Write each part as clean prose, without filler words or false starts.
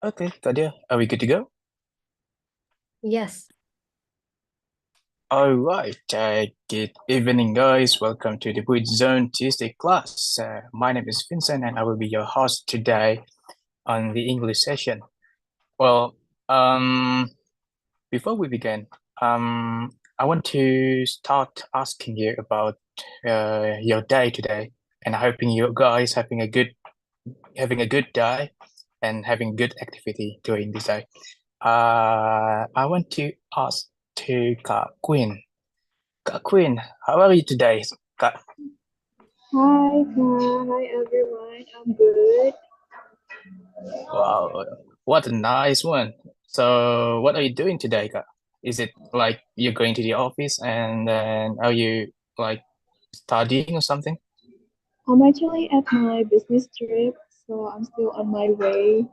Okay, Kadia, are we good to go? Yes. All right. Good evening, guys. Welcome to the Britzone Tuesday class. My name is Vincent, and I will be your host today on the English session. Well, um, before we begin, I want to start asking you about your day today, and hoping you guys having a good day and having good activity during this day. I want to ask to Kak Queen. Kak Queen, how are you today? Kak, Hi everyone. I'm good. wow, what a nice one. So, what are you doing today, Kak? Is it like you're going to the office and then are you like studying or something? I'm actually at my business trip, so I'm still on my way.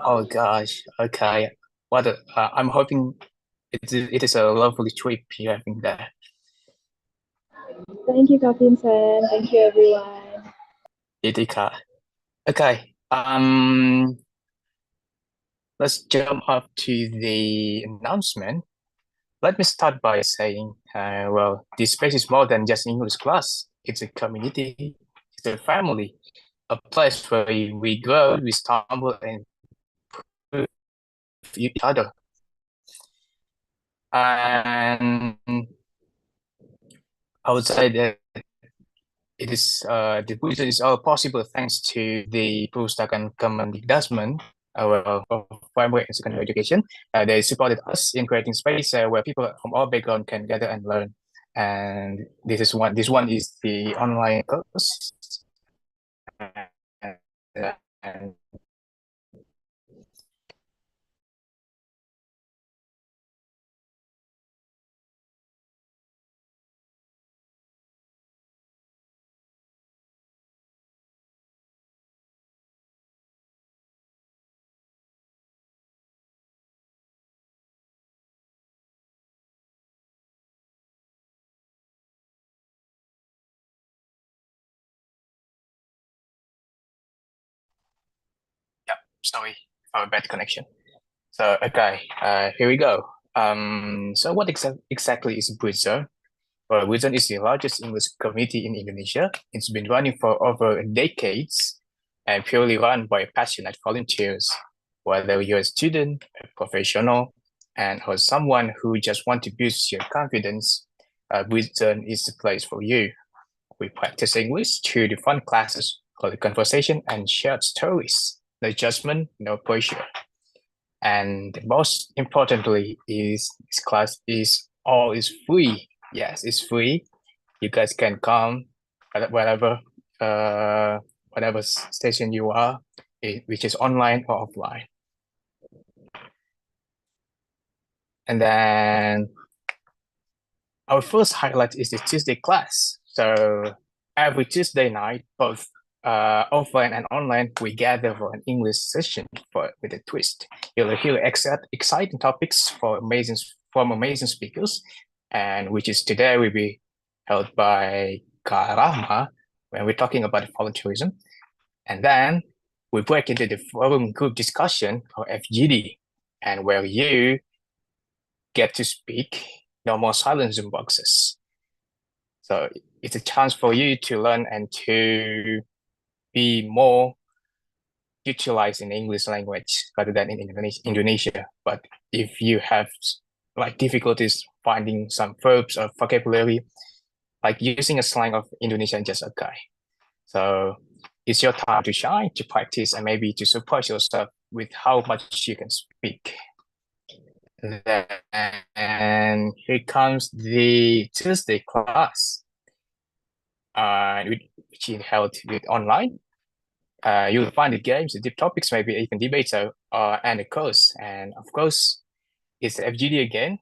Oh gosh, okay. I'm hoping it is a lovely trip you're having there. Thank you, Kak Vincent. Thank you, everyone. Kak. Okay. Let's jump up to the announcement. Let me start by saying, well, this space is more than just English class. It's a community, it's a family, a place where we grow, we stumble, and improve each other. And I would say that the reason is all possible thanks to the Pustakaan Kemendikbudrismen, of primary and secondary education. They supported us in creating space where people from all backgrounds can gather and learn. And this is one. This one is the online course. And yeah, sorry for a bad connection. So okay, here we go. So what exactly is Britzone? Well, Britzone is the largest English community in Indonesia. It's been running for over decades and purely run by passionate volunteers. Whether you're a student, a professional, and or someone who just want to boost your confidence, Britzone is the place for you. We practice English through the fun classes, called conversation, and shared stories. No judgment, no pressure. And most importantly is this class is free. Yes, it's free. You guys can come wherever whatever station you are, which is online or offline. And then our first highlight is the Tuesday class. So every Tuesday night, both offline and online, we gather for an English session with a twist. You'll hear exciting topics from amazing speakers, and which is today will be held by Rahma when we're talking about volunteerism. And then we break into the forum group discussion or FGD, and where you get to speak, no more silent Zoom boxes. So it's a chance for you to learn and to be more utilized in English language rather than in Indonesia. But if you have like difficulties finding some verbs or vocabulary, like using a slang of Indonesian just okay. So it's your time to shine, to practice, and maybe to surprise yourself with how much you can speak. And here comes the Tuesday class, which is held online. You'll find the games, the deep topics, maybe even debates, and the course. And of course, it's FGD again,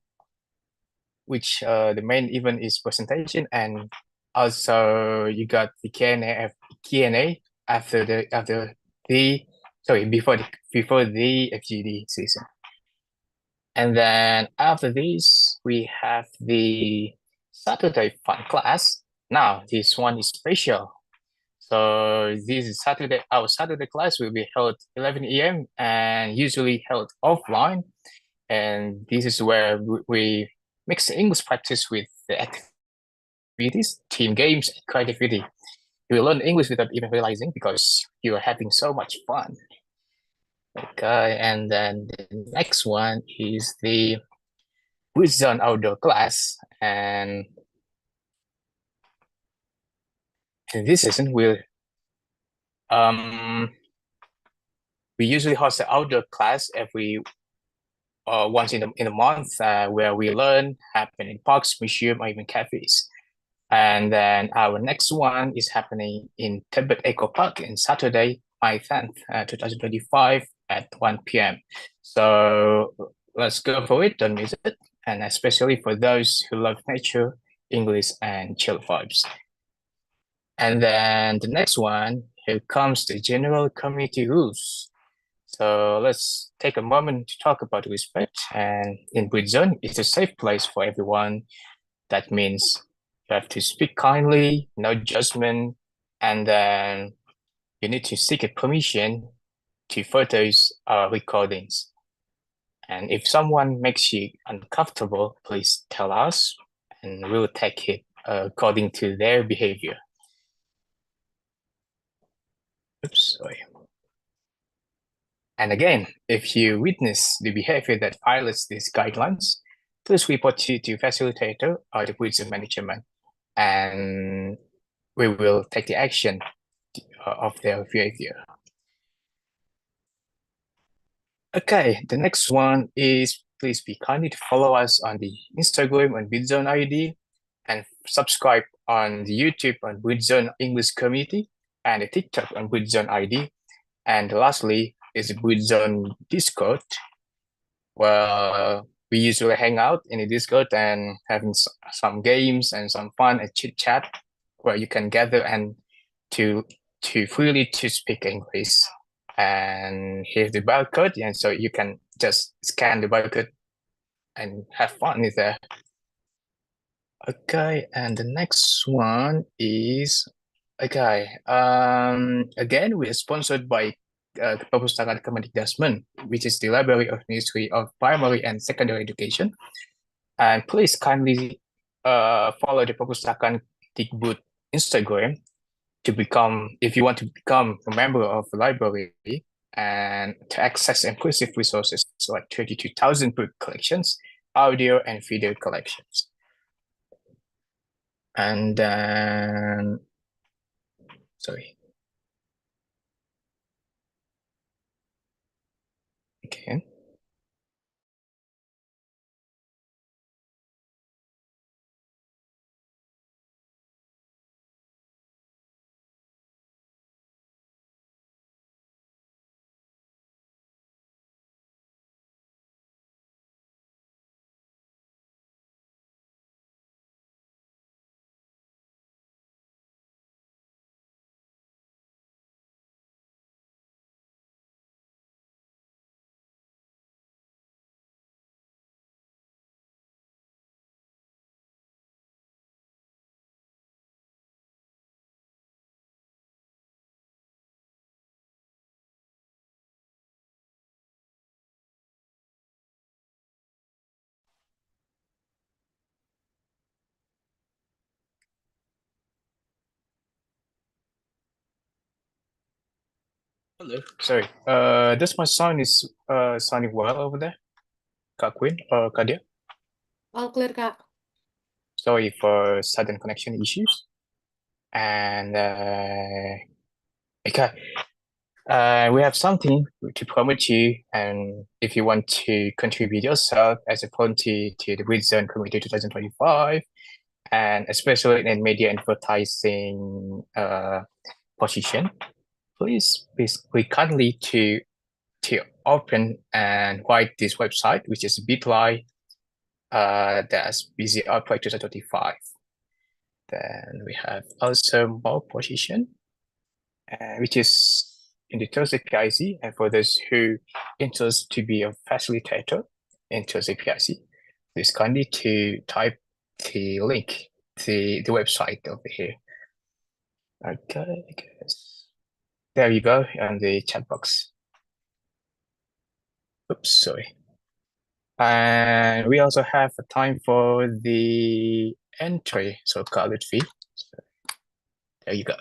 which the main event is presentation, and also you got the Q&A after the sorry before the FGD season. And then after this, we have the Saturday fun class. Now, this one is special. So this is Saturday. Our Saturday class will be held 11 a.m. and usually held offline. And this is where we mix the English practice with the activities, team games, and creativity. You will learn English without even realizing because you are having so much fun. Okay, and then the next one is the Britzone outdoor class. And in this session, we usually host an outdoor class every once in a month where we learn happen in parks, museum, or even cafes. And then our next one is happening in Tibet Eco Park in Saturday, May 10th, 2025 at 1 p.m. So let's go for it, don't miss it. And especially for those who love nature, English, and chill vibes. And then the next one, here comes the general community rules. So let's take a moment to talk about respect. And in Britzone, it's a safe place for everyone. That means you have to speak kindly, no judgment, and then you need to seek a permission to photos or recordings. And if someone makes you uncomfortable, please tell us, and we'll take it according to their behavior. Oops, sorry. And again, if you witness the behavior that violates these guidelines, please report it to facilitator or the Britzone management, and we will take the action of their behavior. Okay, the next one is please be kindly to follow us on the Instagram on Britzone ID and subscribe on the YouTube on Britzone English Community and the TikTok on Britzone ID. And lastly is the Britzone Discord, where we usually hang out in the Discord and having some games and some fun and chit chat where you can gather and to freely to speak English. And here's the barcode, and so you can just scan the barcode and have fun with that. Okay, and the next one is okay. Again, we are sponsored by Perpustakaan Kemendikbudrismen, which is the Library of Ministry of Primary and Secondary Education. And please kindly follow the Perpustakaan Dikbud Instagram to become, if you want to become a member of the library and to access impressive resources like 32,000 book collections, audio and video collections. And then, sorry. Okay. Hello. Sorry. Does my sound is sounding well over there? Kak Queen or Kadia? All clear, Kak. Sorry for sudden connection issues. And okay. We have something to promote you, and if you want to contribute yourself as a volunteer to the Britzone Committee 2025, and especially in media advertising position, please we kindly to open and write this website, which is bit.ly that's BZR Project 2025. Then we have also more position, which is in the Thursday PIC, and for those who interest to be a facilitator in Thursday PIC, please kindly to type the link, the website over here. Okay, guys. There you go in the chat box. Oops, sorry. And we also have a time for the entry, so call it fee. So there you go.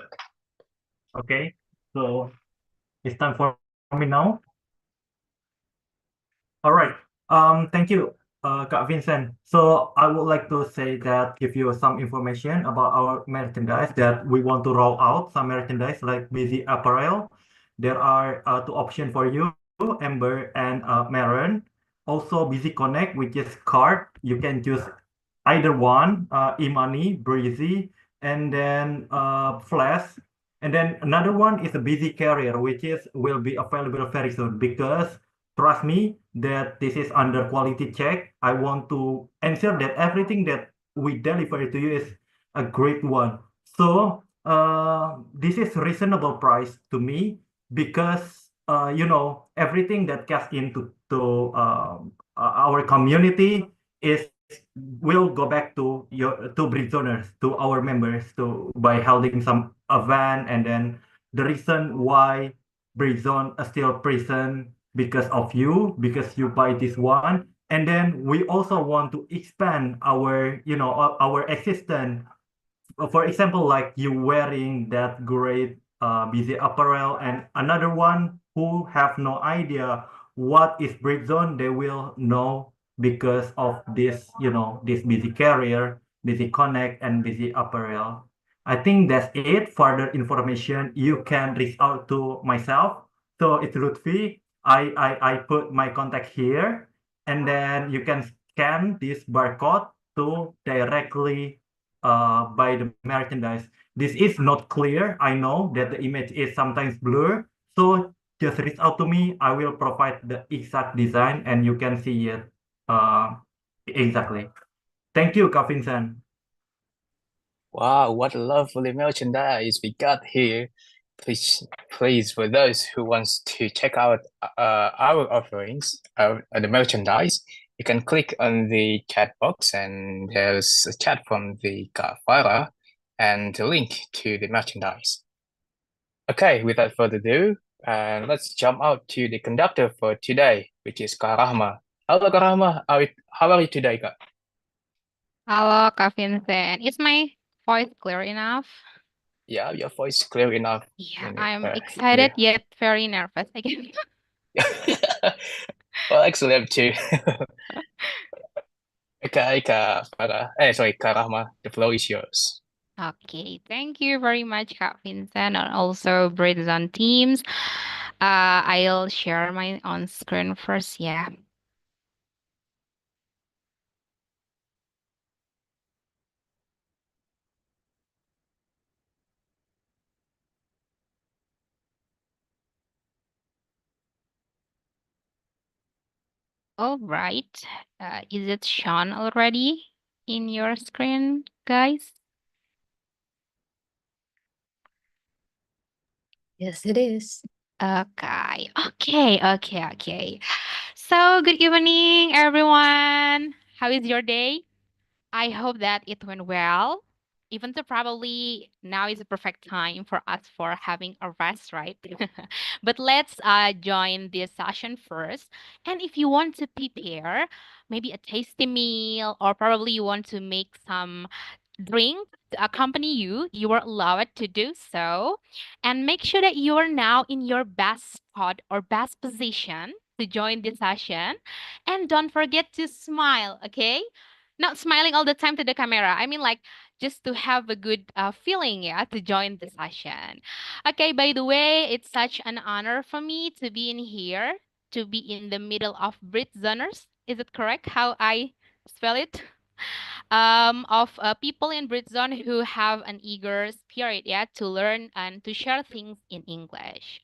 Okay, so it's time for me now. All right. Thank you, Kak Vincent. So I would like to say that give you some information about our merchandise that we want to roll out some merchandise like busy apparel. There are two options for you, Amber and Maroon. Also, Busy Connect, which is card. You can choose either one, e-money, Breezy, and then Flash. And then another one is a Busy Carrier, which is will be available very soon because trust me that this is under quality check. I want to ensure that everything that we deliver to you is a great one. So this is reasonable price to me because everything that gets into our community is will go back to Britzoners, to our members, to by holding some event, and then the reason why Britzone is still present because of you, because you buy this one, and then we also want to expand our existence. For example, like you wearing that great busy apparel, and another one who have no idea what is Britzone, they will know because of this, this busy carrier, busy connect, and busy apparel. I think that's it. Further information, you can reach out to myself. So it's Lutfi. I put my contact here, and then you can scan this barcode to directly by the merchandise. This is not clear. I know that the image is sometimes blurred. So just reach out to me. I will provide the exact design and you can see it exactly. Thank you, Kak Vincent. Wow, what lovely merchandise we got here. Please, for those who wants to check out our offerings, the merchandise, you can click on the chat box and there's a chat from the Kak Farah and the link to the merchandise. Okay, without further ado, let's jump out to the conductor for today, which is Kak Rahma. Hello, Kak Rahma. How are you today, Kak? Halo, Kak Vincent. Is my voice clear enough? Yeah, your voice is clear enough. Yeah, in I'm here. excited yet very nervous again. Well, actually, I'm too. Okay, Kak Farah. Sorry, Kak Rahma. The floor is yours. Okay, thank you very much, Kak Vincent, and also Britzone teams. I'll share my on screen first. Yeah. All right. Is it shown already in your screen, guys? Yes, it is. Okay. So, good evening, everyone. How is your day? I hope that it went well. Even though probably now is the perfect time for us for having a rest, right? But let's join this session first. And if you want to prepare maybe a tasty meal, or probably you want to make some drink to accompany you, you are allowed to do so. And make sure that you are now in your best spot or best position to join this session. And don't forget to smile, okay? Not smiling all the time to the camera. I mean, like, just to have a good feeling, yeah, to join the session. Okay, by the way, it's such an honor for me to be in here, to be in the middle of Britzoners. Is it correct how I spell it? Of people in Britzone who have an eager spirit, yeah, to learn and to share things in English.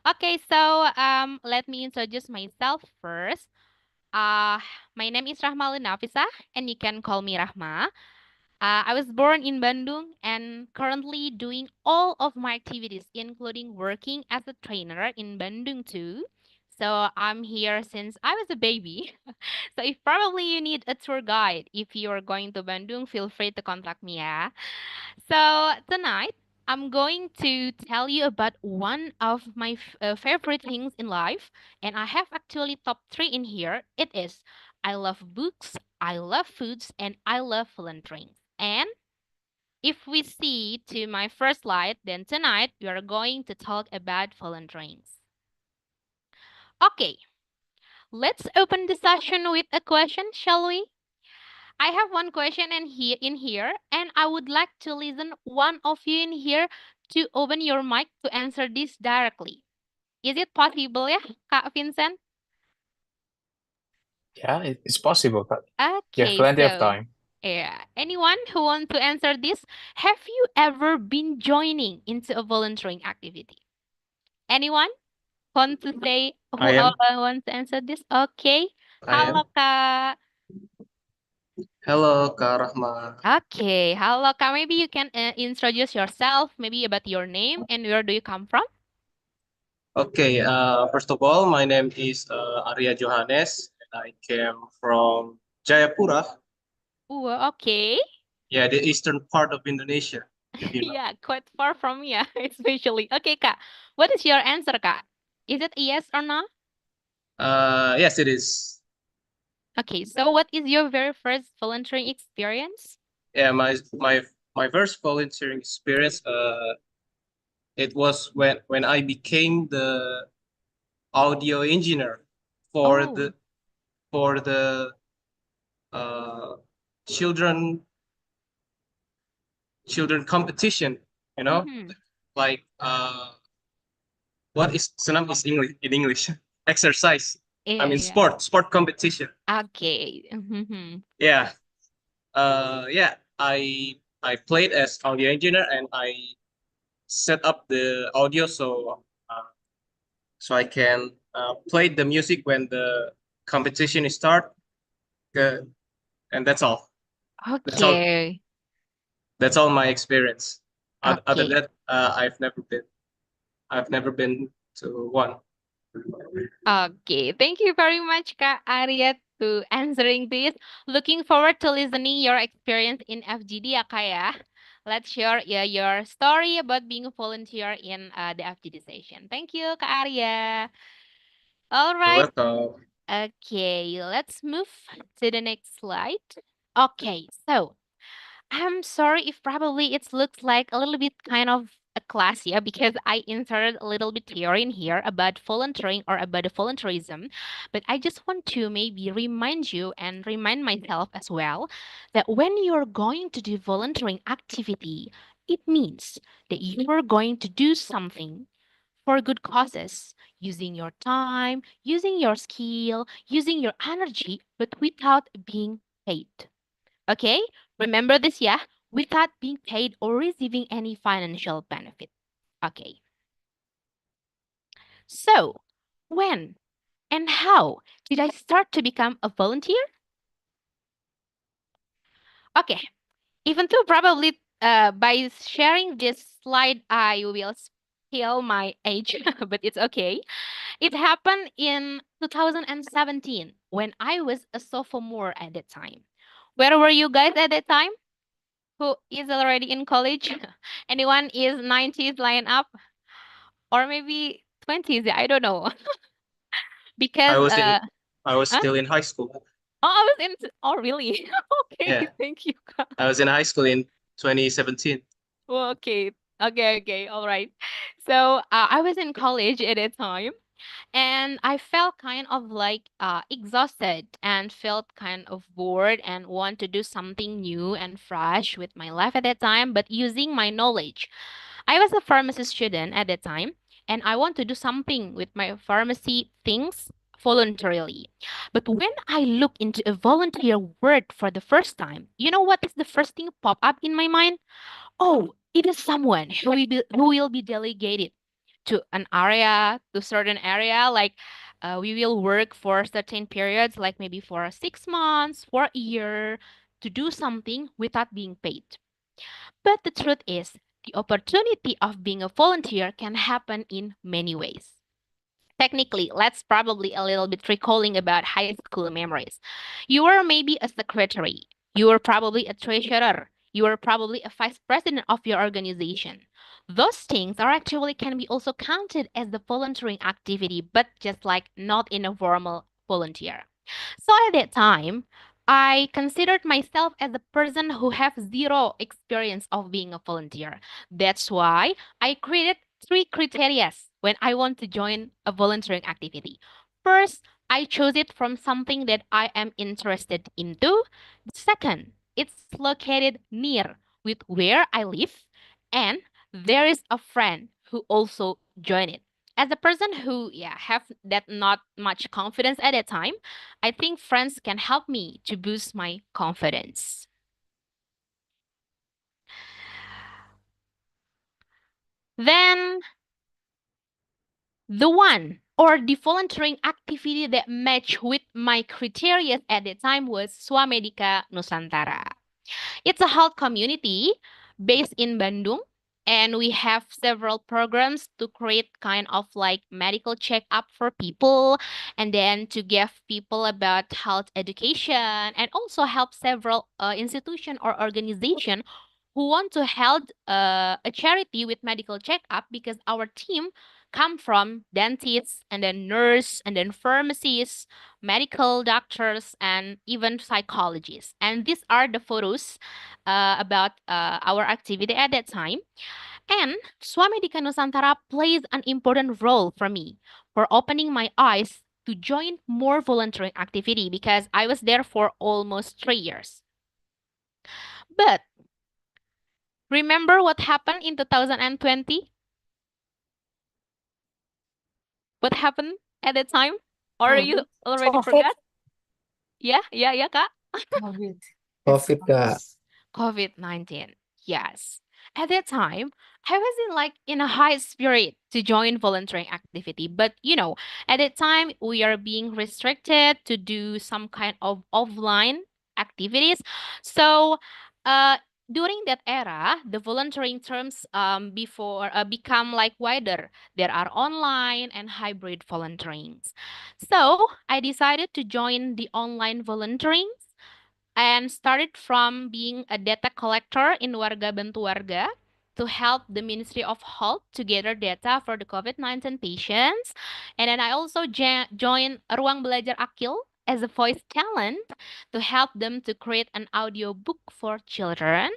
Okay, so let me introduce myself first. Uh, my name is Nafisah, and you can call me Rahma. I was born in Bandung and currently doing all of my activities, including working as a trainer in Bandung too. So I'm here since I was a baby. So if probably you need a tour guide, if you're going to Bandung, feel free to contact me. Yeah. So tonight I'm going to tell you about one of my favorite things in life, and I have actually top three in here. It is I love books, I love foods, and I love food drinks. And if we see to my first slide, then tonight we are going to talk about food drinks. Okay, let's open the session with a question, shall we? I have one question in here, and I would like to listen one of you in here to open your mic to answer this directly. Is it possible ya, Kak Vincent? Yeah, it's possible, but you have Okay, plenty of so time. yeah, anyone who wants to answer this, have you ever been joining into a volunteering activity? Anyone want to say who I am. wants to answer this? Okay, I halo am. Kak. Hello, Kak Rahma. Okay, halo Kak. Maybe you can introduce yourself, maybe about your name and where do you come from? Okay, first of all, my name is Arya Johannes, and I came from Jayapura, Okay. yeah, the eastern part of Indonesia, if you know. Yeah, quite far from me, especially. Okay, Kak. What is your answer, Kak? Is it yes or no? Yes, it is. Okay, so what is your very first volunteering experience? Yeah, my first volunteering experience, it was when I became the audio engineer for Oh. the for the uh, children children competition, you know, Mm-hmm. like what is senam is English in English? Exercise. I Yeah, mean yeah. sport competition. Okay. Mm-hmm. Yeah. Yeah. I played as audio engineer and I set up the audio so I can play the music when the competition is start. Uh, and that's all. That's all. Okay. That's all my experience. Other Okay. than that, I've never been to one. Okay. Thank you very much, Kak Arya, to answering this. Looking forward to listening your experience in FGD, ya, Kak, ya. Let's share your story about being a volunteer in the FGD session. Thank you, Kak Arya. All You're right. welcome. Okay, let's move to the next slide. Okay, so I'm sorry if probably it looks like a little bit kind of a class, yeah, because I inserted a little bit theory in here about volunteering or about the volunteerism. But I just want to maybe remind you and remind myself as well that when you're going to do volunteering activity, it means that you are going to do something for good causes, using your time, using your skill, using your energy, but without being paid. Okay? Remember this, yeah? Without being paid or receiving any financial benefit. Okay. So, when and how did I start to become a volunteer? Okay. Even though probably by sharing this slide, I will spill my age, but it's okay. It happened in 2017 when I was a sophomore at that time. Where were you guys at that time? Who is already in college? Anyone is 90s line up? Or maybe 20s? I don't know. I Because was in I was huh? still in high school. Oh, I was in oh really? Okay, Yeah. thank you. I was in high school in 2017. Well, okay. Okay, all right. So I was in college at that time. And I felt kind of like exhausted and felt kind of bored and want to do something new and fresh with my life at that time, but using my knowledge. I was a pharmacy student at that time, and I want to do something with my pharmacy things voluntarily. But when I look into a volunteer word for the first time, you know what is the first thing pop up in my mind? Oh, it is someone who will be delegated to an area, to certain area, like we will work for certain periods, like maybe for 6 months, for a year, to do something without being paid. But the truth is, the opportunity of being a volunteer can happen in many ways. Technically, let's probably a little bit recalling about high school memories. You were maybe a secretary. You were probably a treasurer. You were probably a vice president of your organization. those things are actually can be also counted as the volunteering activity, but just like not in a formal volunteer. So at that time, I considered myself as a person who have zero experience of being a volunteer. That's why I created three criteria when I want to join a volunteering activity. First, I chose it from something that I am interested into. Second, it's located near with where I live, and there is a friend who also joined it. As a person who have that not much confidence at that time, I think friends can help me to boost my confidence. Then the one or the volunteering activity that matched with my criteria at the time was Swamedika Nusantara. It's a health community based in Bandung, and we have several programs to create kind of like medical checkup for people, and then to give people about health education, and also help several institution or organization who want to hold a charity with medical checkup, because our team come from dentists and then nurse and then pharmacists, medical doctors, and even psychologists. And these are the photos about our activity at that time. And Swamedika Nusantara plays an important role for me for opening my eyes to join more volunteering activity, because I was there for almost 3 years. But remember what happened in 2020? What happened at that time? Or you already COVID. forgot? Yeah, Kak. COVID. COVID, Kak. COVID-19. Yes. At that time, I was in a high spirit to join volunteering activity, but at that time we are being restricted to do some kind of offline activities. So, uh during that era, the volunteering terms before become like wider. There are online and hybrid volunteerings. So, I decided to join the online volunteering and started from being a data collector in Warga Bantu Warga to help the Ministry of Health to gather data for the COVID-19 patients. And then I also joined Ruang Belajar Akil as a voice talent to help them to create an audio book for children.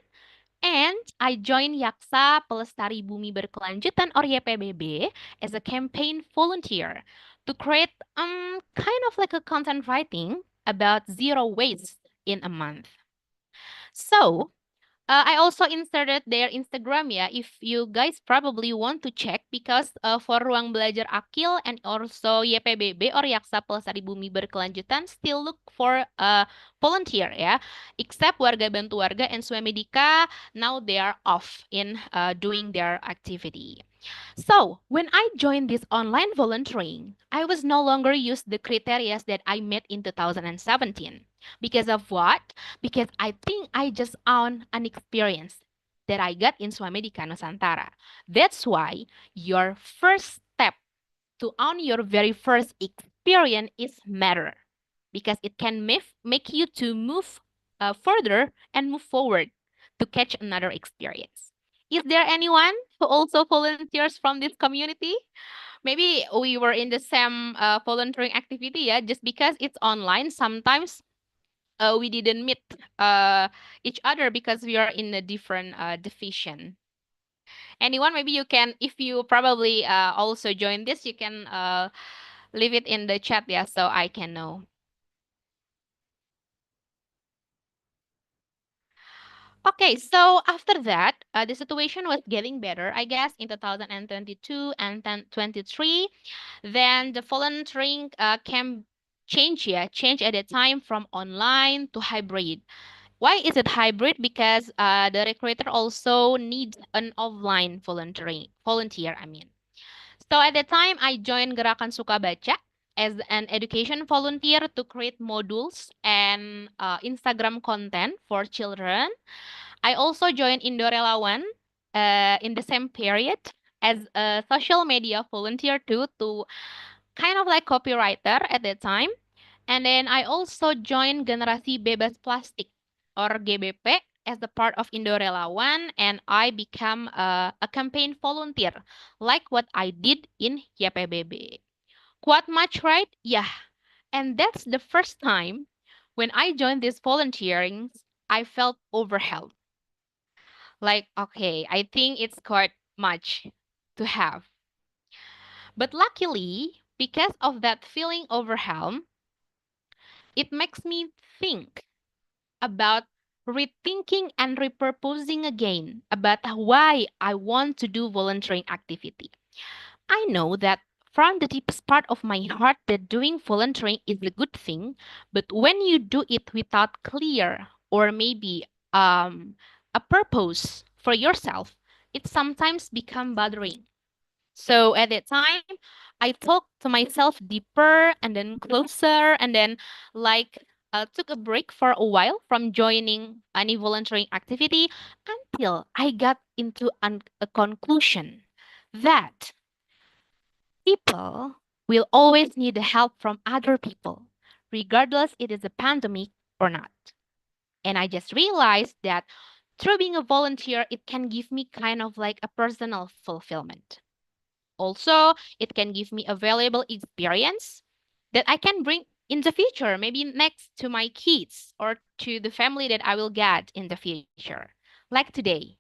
And I joined Yaksa Pelestari Bumi Berkelanjutan or YPBB as a campaign volunteer to create kind of like a content writing about zero waste in a month. So I also inserted their Instagram if you guys probably want to check, because for Ruang Belajar Akil and also YPBB or Yaksa Pelestari Bumi Berkelanjutan still look for a volunteer except Warga Bantu Warga and Swamedika, now they are off in doing their activity. So, when I joined this online volunteering, I was no longer used the criteria that I met in 2017. Because of what? Because I think I just own an experience that I got in Swamedika Nusantara. That's why your first step to own your very first experience is matter, because it can make you to move further and move forward to catch another experience. Is there anyone who also volunteers from this community? Maybe we were in the same volunteering activity, just because it's online. Sometimes we didn't meet each other because we are in a different division. Anyone, maybe you can, if you probably also join this, you can leave it in the chat, so I can know. Okay, so after that, the situation was getting better, I guess, in 2022 and then 23. Then the volunteering can change at a time from online to hybrid. Why is it hybrid? Because the recruiter also needs an offline volunteer. So at the time, I joined Gerakan Suka Baca as an education volunteer to create modules and Instagram content for children. I also joined Indo Relawan in the same period as a social media volunteer too, to kind of like copywriter at that time. And then I also joined Generasi Bebas Plastik or GBP as a part of Indorelawan and I become a campaign volunteer, like what I did in YPBB. Quite much, right? Yeah. And that's the first time when I joined these volunteering, I felt overwhelmed. Like, okay, I think it's quite much to have. But luckily, because of that feeling overwhelmed, it makes me think about rethinking and repurposing again about why I want to do volunteering activity. I know that from the deepest part of my heart that doing volunteering is a good thing, but when you do it without clear or maybe a purpose for yourself, it sometimes become bothering. So at that time, I talked to myself deeper and then closer and then like took a break for a while from joining any volunteering activity until I got into a conclusion that people will always need the help from other people, regardless it is a pandemic or not. And I just realized that through being a volunteer, it can give me kind of like a personal fulfillment. Also, it can give me a valuable experience that I can bring in the future, maybe next to my kids or to the family that I will get in the future. Like today,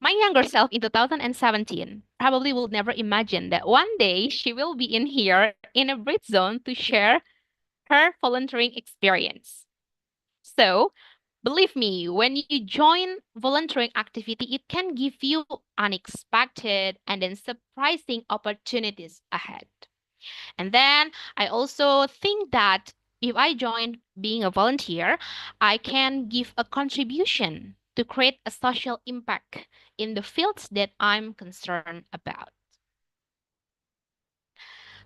my younger self in 2017 probably will never imagine that one day she will be in here in a Britzone to share her volunteering experience. So, believe me, when you join volunteering activity, it can give you unexpected and then surprising opportunities ahead. And then I also think that if I join being a volunteer, I can give a contribution to create a social impact in the fields that I'm concerned about.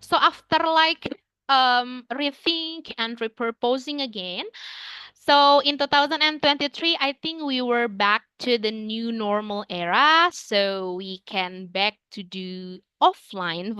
So after like rethink and repurposing again, so in 2023, I think we were back to the new normal era. So we can back to do offline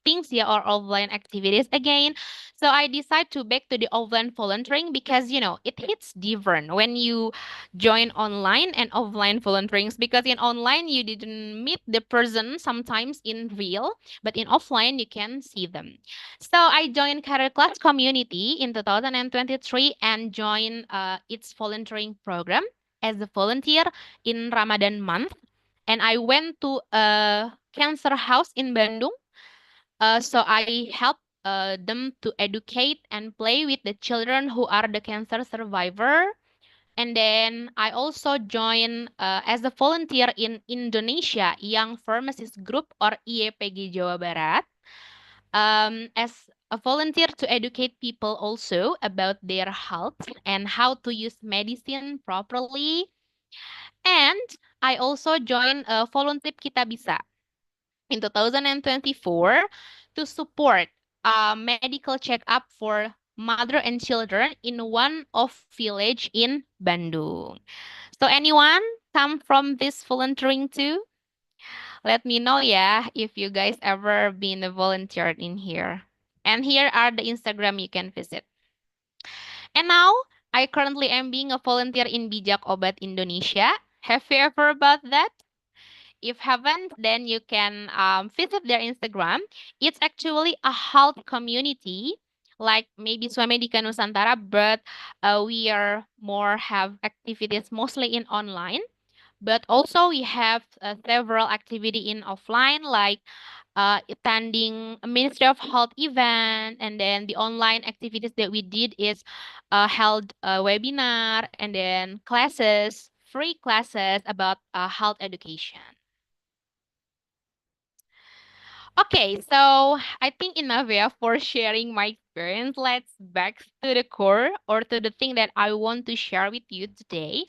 things, yeah, or offline activities again. So I decide to back to the offline volunteering because, it hits different when you join online and offline volunteering because in online, you didn't meet the person sometimes in real, but in offline, you can see them. So I joined Career Class Community in 2023 and joined its volunteering program as a volunteer in Ramadan month. And I went to a cancer house in Bandung. So I helped them to educate and play with the children who are the cancer survivor. And then I also joined as a volunteer in Indonesia Young Pharmacist Group or IEPG Jawa Barat as a volunteer to educate people also about their health and how to use medicine properly. And I also joined Volunteer Kita Bisa in 2024 to support a medical checkup for mother and children in one of village in Bandung. So anyone come from this volunteering too? Let me know, yeah, if you guys ever been a volunteer in here. And here are the Instagram you can visit. And now, I currently am being a volunteer in Bijak Obat Indonesia. Have you ever about that? If haven't, then you can visit their Instagram. It's actually a health community, like maybe Swamedika Nusantara, but we are more have activities mostly in online. But also we have several activity in offline, like attending a Ministry of Health event, and then the online activities that we did is held a webinar and then classes, free classes about health education. Okay, so I think enough, yeah, for sharing my experience. Let's back to the core or to the thing that I want to share with you today.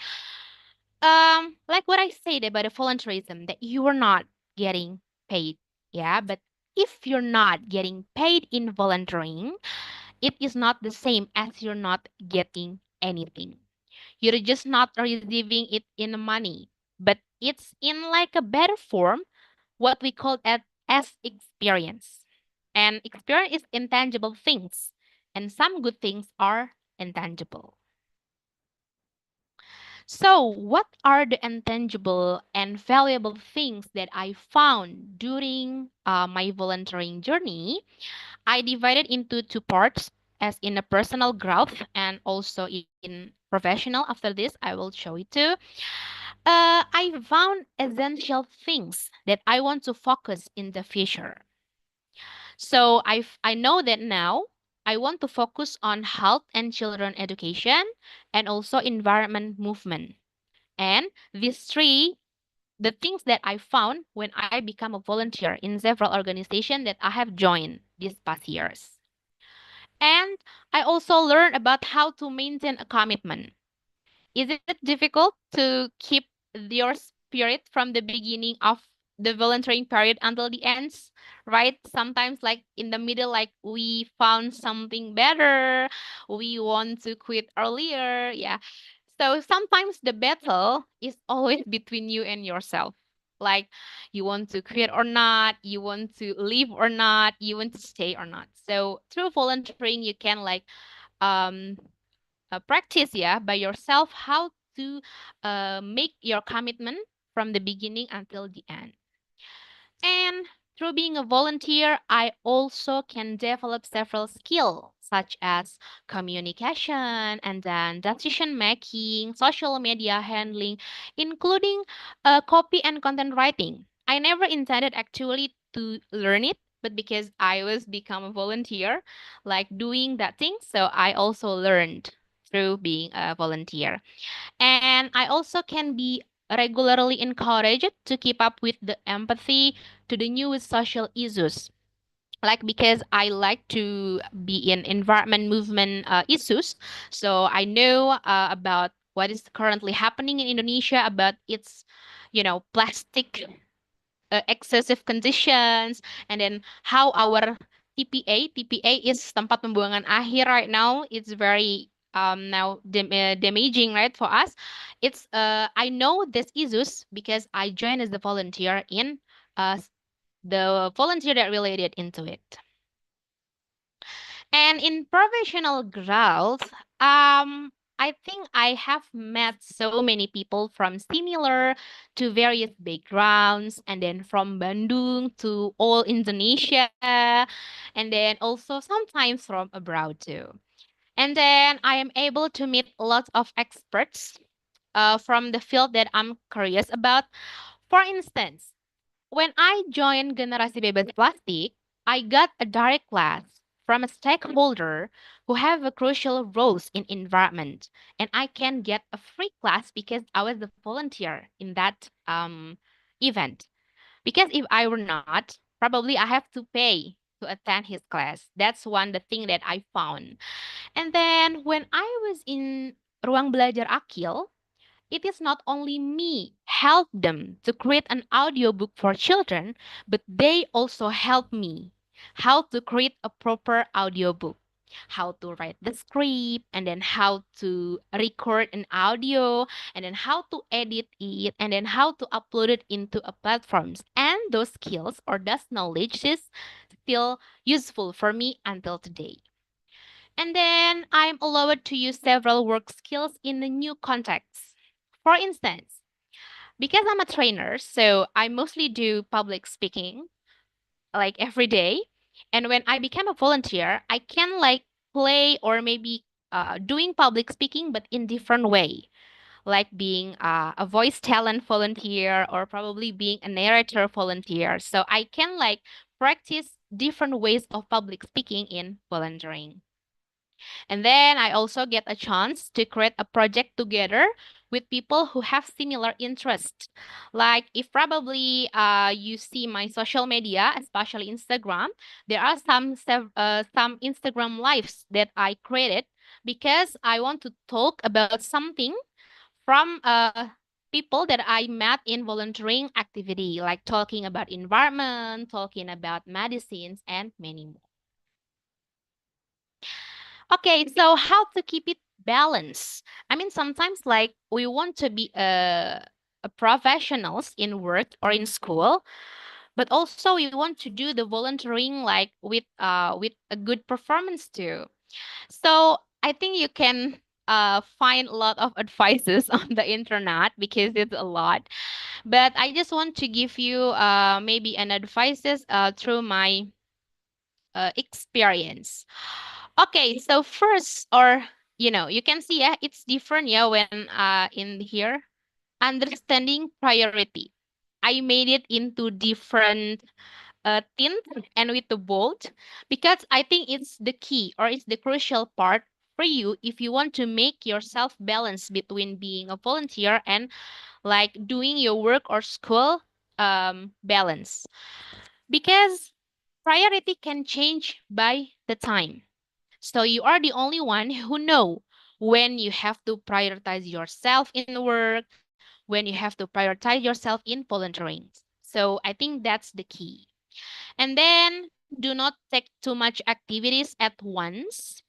Like what I said about the volunteerism, that you are not getting paid, yeah, but if you're not getting paid in volunteering, it is not the same as you're not getting anything. You're just not receiving it in money, but it's in like a better form, what we call as experience. And experience is intangible things, and some good things are intangible. So, what are the intangible and valuable things that I found during my volunteering journey? I divided into two parts, as in a personal growth and also in professional. After this, I will show it too. I found essential things that I want to focus in the future. So I know that now I want to focus on health and children education and also environment movement. And these three, the things that I found when I become a volunteer in several organizations that I have joined these past years. And I also learned about how to maintain a commitment. Is it difficult to keep your spirit from the beginning of the volunteering period until the ends, right? Sometimes, like in the middle, like we found something better, we want to quit earlier. Yeah. So sometimes the battle is always between you and yourself. Like you want to quit or not, you want to leave or not, you want to stay or not. So through volunteering, you can like um practice, yeah, by yourself how to make your commitment from the beginning until the end. And through being a volunteer, I also can develop several skills such as communication and then decision making, social media handling, including copy and content writing. I never intended actually to learn it, but because I was become a volunteer, like doing that thing, so I also learned through being a volunteer. And I also can be regularly encouraged to keep up with the empathy to the newest social issues. Like because I like to be in environment movement issues, so I know about what is currently happening in Indonesia about its, plastic excessive conditions, and then how our TPA is tempat pembuangan akhir right now. It's very now damaging, right, for us. It's I know this issues because I joined as the volunteer in the volunteer that related into it. And in professional growth, I think I have met so many people from similar to various backgrounds, and then from Bandung to all Indonesia, and then also sometimes from abroad too. And then I am able to meet lots of experts from the field that I'm curious about. For instance, when I joined Generasi Bebas Plastik, I got a direct class from a stakeholder who have a crucial roles in environment, and I can get a free class because I was a volunteer in that event. Because if I were not, probably I have to pay to attend his class. That's one the thing that I found. And then when I was in Ruang Belajar Akil, it is not only me help them to create an audiobook for children, but they also help me how to create a proper audiobook, how to write the script, and then how to record an audio, and then how to edit it, and then how to upload it into a platforms. And those skills or that knowledge is still useful for me until today. And then I'm allowed to use several work skills in a new context. For instance, because I'm a trainer, so I mostly do public speaking like every day. And when I became a volunteer, I can like play or maybe doing public speaking, but in different way, like being a voice talent volunteer or probably being a narrator volunteer. So I can like practice different ways of public speaking in volunteering. And then I also get a chance to create a project together with people who have similar interests. Like if probably you see my social media, especially Instagram, there are some Instagram lives that I created because I want to talk about something from people that I met in volunteering activity, like talking about environment, talking about medicines, and many more. Okay, so how to keep it balanced? I mean, sometimes like we want to be a professionals in work or in school, but also we want to do the volunteering like with a good performance too. So I think you can find a lot of advices on the internet because it's a lot. But I just want to give you maybe an advices through my experience. Okay, so first, or you can see, yeah, it's different, yeah, when in here, understanding priority. I made it into different tint and with the bold because I think it's the key or it's the crucial part for you if you want to make yourself balance between being a volunteer and like doing your work or school balance, because priority can change by the time. So you are the only one who know when you have to prioritize yourself in work, when you have to prioritize yourself in volunteering. So I think that's the key. And then do not take too much activities at once.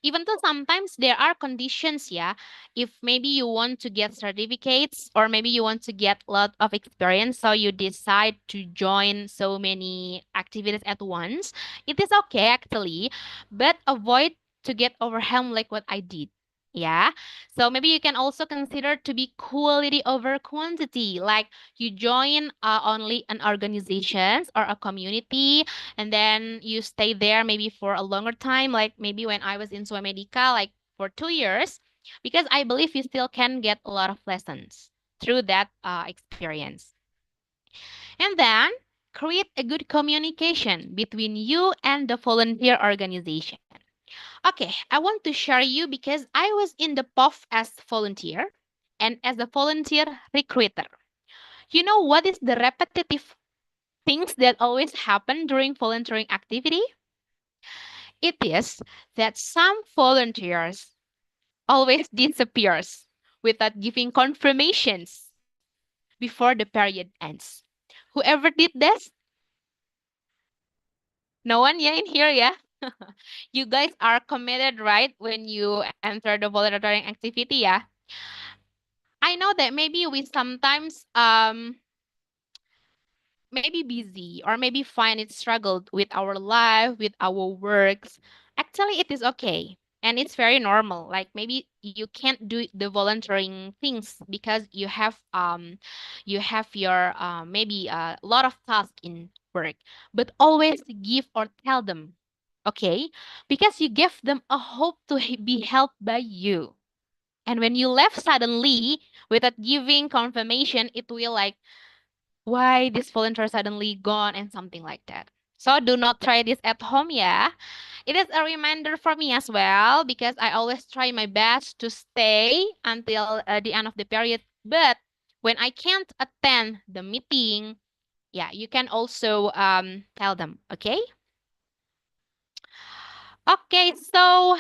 Even though sometimes there are conditions, yeah, if maybe you want to get certificates or maybe you want to get a lot of experience, so you decide to join so many activities at once, it is okay actually, but avoid to get overwhelmed like what I did. Yeah. So maybe you can also consider to be quality over quantity. Like you join only an organization or a community, and then you stay there maybe for a longer time, like maybe when I was in Swamedica, like for 2 years, because I believe you still can get a lot of lessons through that experience. And then create a good communication between you and the volunteer organization. Okay, I want to share you because I was in the POF as volunteer and as a volunteer recruiter. You know what is the repetitive things that always happen during volunteering activity? It is that some volunteers always disappears without giving confirmations before the period ends. Whoever did this? No one, yeah, in here, yeah. You guys are committed, right? When you enter the volunteering activity, yeah. I know that maybe we sometimes maybe busy or maybe find it struggled with our life, with our works. Actually, it is okay. And it's very normal. Like maybe you can't do the volunteering things because you have your maybe a lot of tasks in work. But always give or tell them, okay? Because you give them a hope to be helped by you. And when you left suddenly without giving confirmation, it will like why this volunteer suddenly gone and something like that. So do not try this at home, yeah. It is a reminder for me as well because I always try my best to stay until the end of the period. But when I can't attend the meeting, yeah, you can also tell them, okay? Okay, so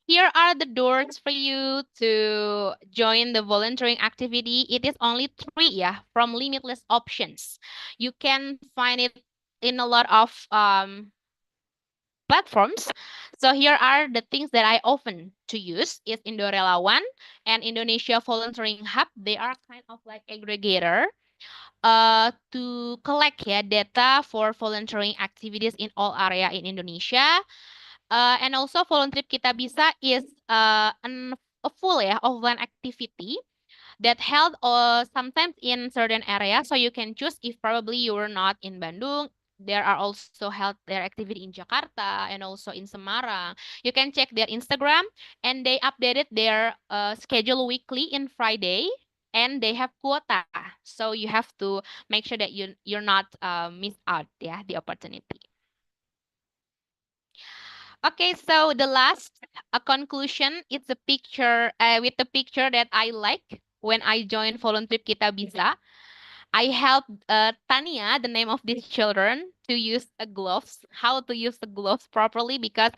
here are the doors for you to join the volunteering activity. It is only 3, yeah, from limitless options. You can find it in a lot of platforms. So here are the things that I often to use is Indorelawan and Indonesia Volunteering Hub. They are kind of like aggregator to collect yeah data for volunteering activities in all area in Indonesia. And also volunteer kita bisa is a full yeah offline activity that held sometimes in certain areas. So you can choose if probably you were not in Bandung. There are also held their activity in Jakarta and also in Semarang. You can check their Instagram and they updated their schedule weekly in Friday and they have quota. So you have to make sure that you're not miss out yeah the opportunity. Okay, so the last a conclusion, it's a picture with the picture that I like when I joined Volunteer Kita Bisa. I helped Tania, the name of these children, to use a gloves, how to use the gloves properly because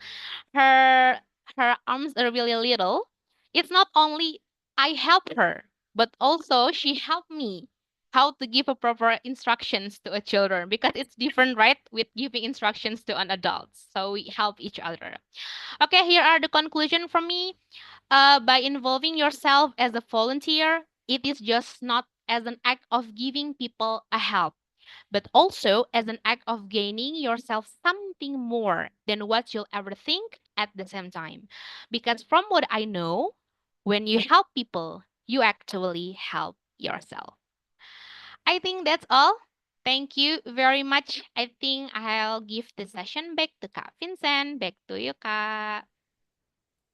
her her arms are really little. It's not only I help her, but also she helped me how to give a proper instructions to a children because it's different, right, with giving instructions to an adult. So we help each other. Okay, here are the conclusion from me. By involving yourself as a volunteer, it is just not as an act of giving people a help. but also as an act of gaining yourself something more than what you'll ever think at the same time. Because from what I know, when you help people, you actually help yourself. I think that's all. Thank you very much. I think I'll give the session back to Kak Vincent. Back to you, Kak.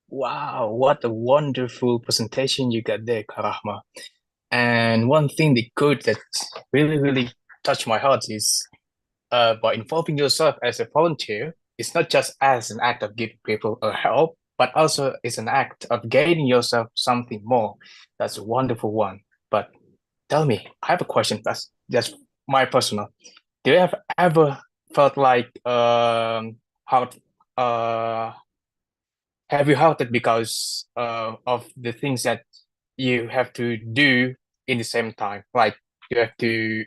Wow, what a wonderful presentation you got there, Rahma. And one thing the quote that really touched my heart is by involving yourself as a volunteer, it's not just as an act of giving people a help, but also it's an act of gaining yourself something more. That's a wonderful one. But tell me, I have a question. That's my personal. Do you have ever felt like how have you halted because of the things that you have to do in the same time? Like you have to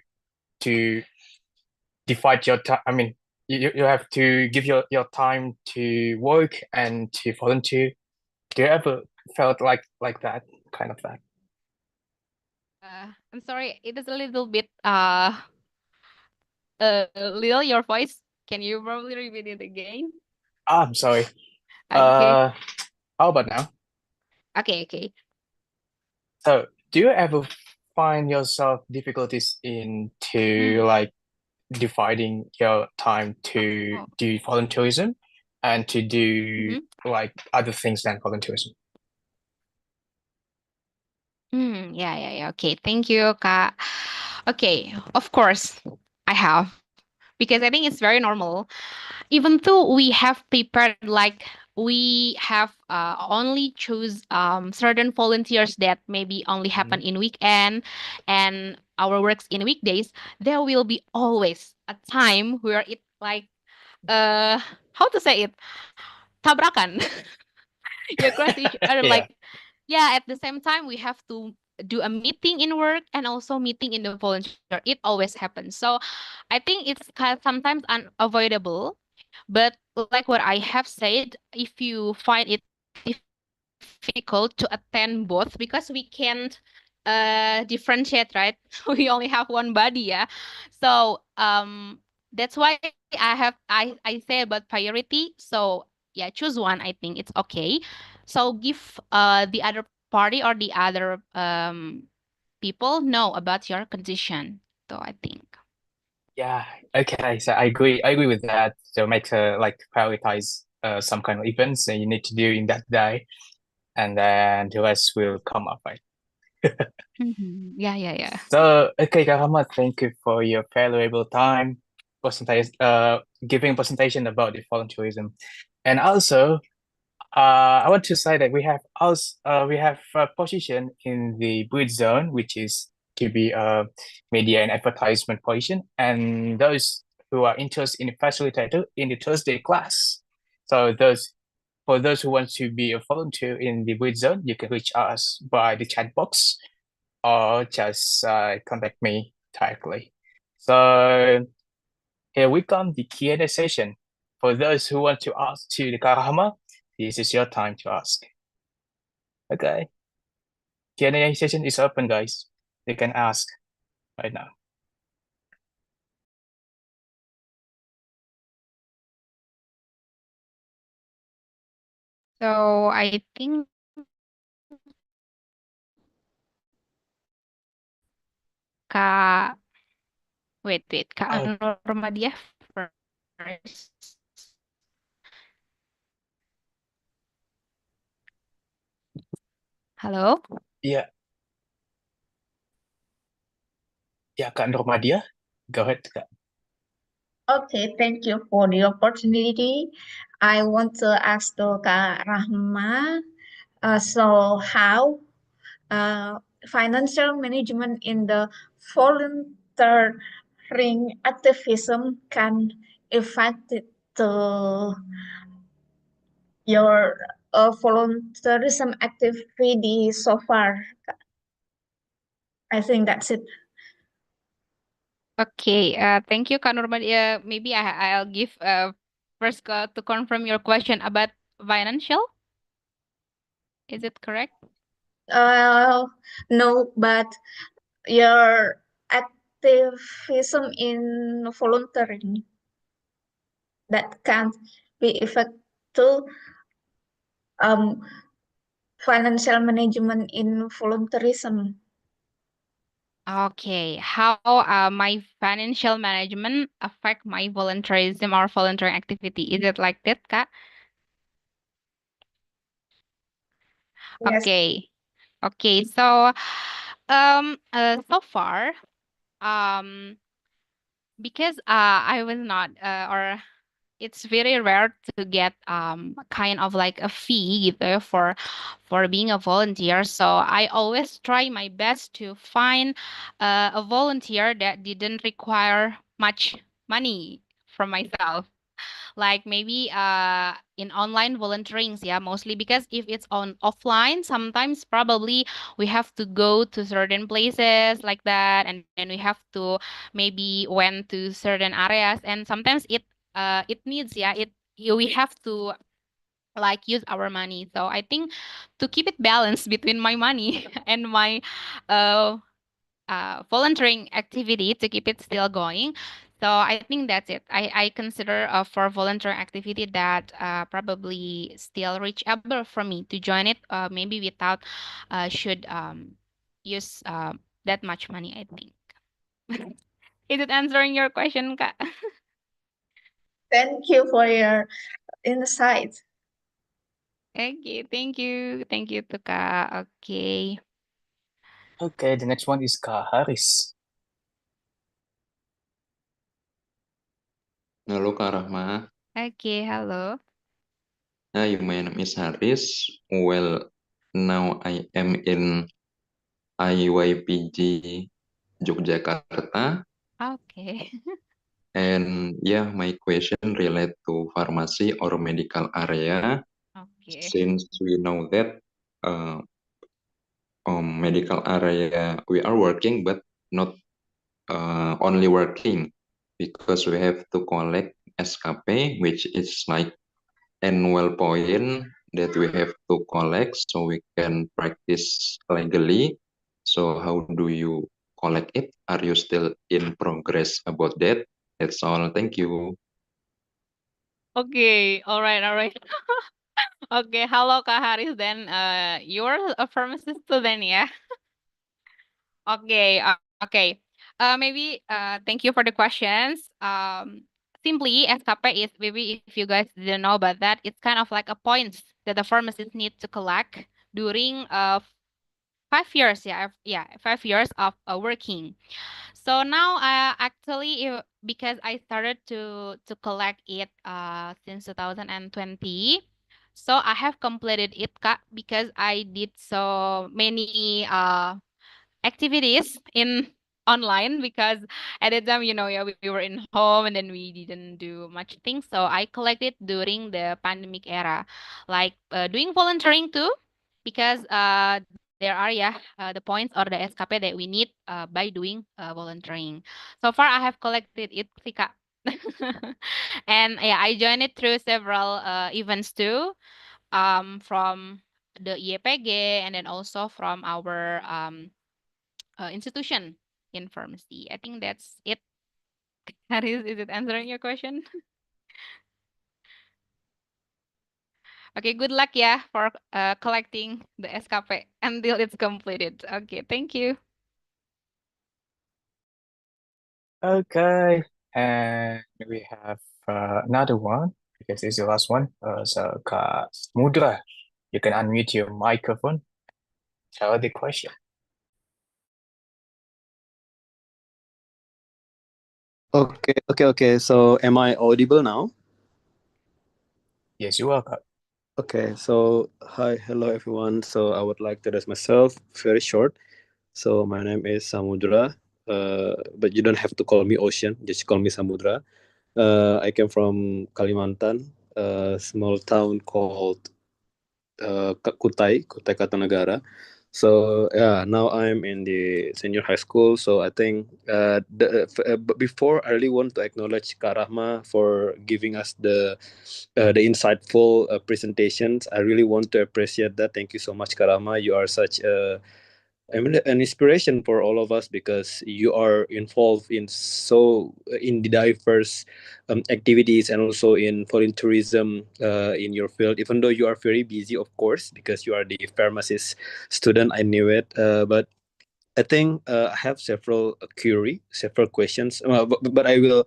divide your time. I mean, you have to give your time to work and to volunteer. Do you ever felt like that kind of that? I'm sorry, it is a little bit little your voice. Can you probably repeat it again? Ah, I'm sorry. Okay. How about now? Okay. So, do you ever find yourself difficulties into Hmm. like dividing your time to Oh. do volunteerism and to do Mm-hmm. like other things than volunteerism? Yeah. Okay. Thank you, Kak. Okay, of course, I have. Because I think it's very normal. Even though we have prepared, like, we have only choose certain volunteers that maybe only happen in weekend and our works in weekdays, there will be always a time where it like how to say it, tabrakan. You cross each other, Yeah. like, yeah, at the same time we have to do a meeting in work and also meeting in the volunteer. It always happens. So I think it's kind of sometimes unavoidable. But like what I have said, if you find it difficult to attend both, because we can't differentiate, right? We only have one body, yeah. So that's why I say about priority. So yeah, choose one. I think it's okay. So give the other party or the other people know about your condition. So I think. Yeah. Okay. So I agree with that. So make like prioritize some kind of events that you need to do in that day, and then the rest will come up, right? Yeah. So, okay, Karama, thank you for your valuable time presentation, giving presentation about the volunteerism. And also, I want to say that we have a position in the Britzone, which is to be a media and advertisement position, and those who are interested in the facilitator in the Thursday class. So for those who want to be a volunteer in the Britzone, you can reach us by the chat box or just contact me directly. So here we come, the Q&A session. For those who want to ask to the Karahama, this is your time to ask. Okay. Q&A session is open, guys. You can ask right now. So I think Kak, wait, Kak Oh, Nurmadiah first. Halo? yeah, Kak Nurmadia. Go ahead, Kak. Okay, thank you for the opportunity. I want to ask to Kak Rahma, so how financial management in the volunteering activism can affect to your volunteerism activity so far? I think that's it. Okay, thank you, Kak Nurmadiah. Maybe I'll give first to confirm your question about financial. Is it correct? No, but your activism in volunteering that can be effective to financial management in volunteerism. Okay, how my financial management affect my volunteerism or volunteering activity? Is it like that, Kak? Yes. Okay. Okay, so so far, because I was not or it's very rare to get kind of like a fee gitu for being a volunteer. So I always try my best to find a volunteer that didn't require much money from myself. Like maybe in online volunteerings, yeah, mostly because if it's on offline, sometimes probably we have to go to certain places like that, and then we have to maybe went to certain areas, and sometimes it needs, yeah, we have to like use our money. So I think to keep it balanced between my money and my uh volunteering activity to keep it still going. So I think that's it. I consider for volunteering activity that probably still reachable for me to join it, maybe without should use that much money, I think. Is it answering your question, Kak? Thank you for your insight. Okay, thank you. Thank you to Kak. Okay. Okay, the next one is Kak Haris. Halo Kak Rahma. Okay, hello. Hi, my name is Haris. Well, now I am in IYPG Yogyakarta. Okay. And yeah, my question relate to pharmacy or medical area. Okay. Since we know that medical area we are working, but not only working, because we have to collect SKP, which is like annual point that we have to collect so we can practice legally. So how do you collect it? Are you still in progress about that? That's all. Thank you. Okay. All right. All right. Okay, halo Kak Haris then you're a pharmacist too then ya. Okay, okay. Maybe thank you for the questions. Simply SKP is maybe if you guys didn't know about that, it's kind of like a points that the pharmacist need to collect during 5 years, yeah, 5 years of working. So now, actually, because I started to collect it since 2020, so I have completed it, Kak, because I did so many activities in online because at the time, yeah, we were in home and then we didn't do much things. So I collected during the pandemic era, like doing volunteering too, because there are, yeah, the points or the SKP that we need by doing volunteering. So far, I have collected it, sih, Kak. And yeah, I joined it through several events too, from the IEPG and then also from our institution in pharmacy. I think that's it. Haris, is it answering your question? Okay, good luck, yeah, for collecting the SKP until it's completed. Okay, thank you. Okay, and we have another one because this is the last one. So Kak Mudra, you can unmute your microphone. Tell the question. Okay. So am I audible now? Yes, you are, Kak. Okay, so hello everyone. So I would like to introduce myself very short. So my name is Samudra, but you don't have to call me Ocean, just call me Samudra. I came from Kalimantan, a small town called Kutai Kartanegara. So yeah, now I'm in the senior high school. So I think but before I really want to acknowledge Kak Rahma for giving us the insightful presentations. I really want to appreciate that. Thank you so much, Kak Rahma. You are such I mean, an inspiration for all of us because you are involved in the diverse activities and also in volunteerism in your field. Even though you are very busy, of course, because you are the pharmacist student, I knew it. But I think I have several questions, but I will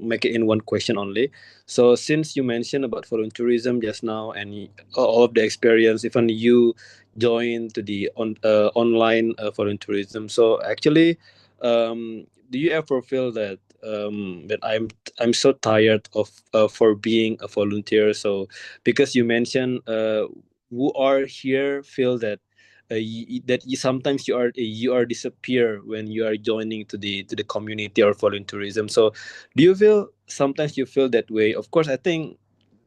make it in one question only. So, since you mentioned about volunteerism just now and all of the experience, even you joined to the online volunteerism, so actually, do you ever feel that that I'm so tired of for being a volunteer? So, because you mentioned who are here feel that that you sometimes you are disappear when you are joining to the community or volunteerism. So do you feel sometimes you feel that way? Of course, I think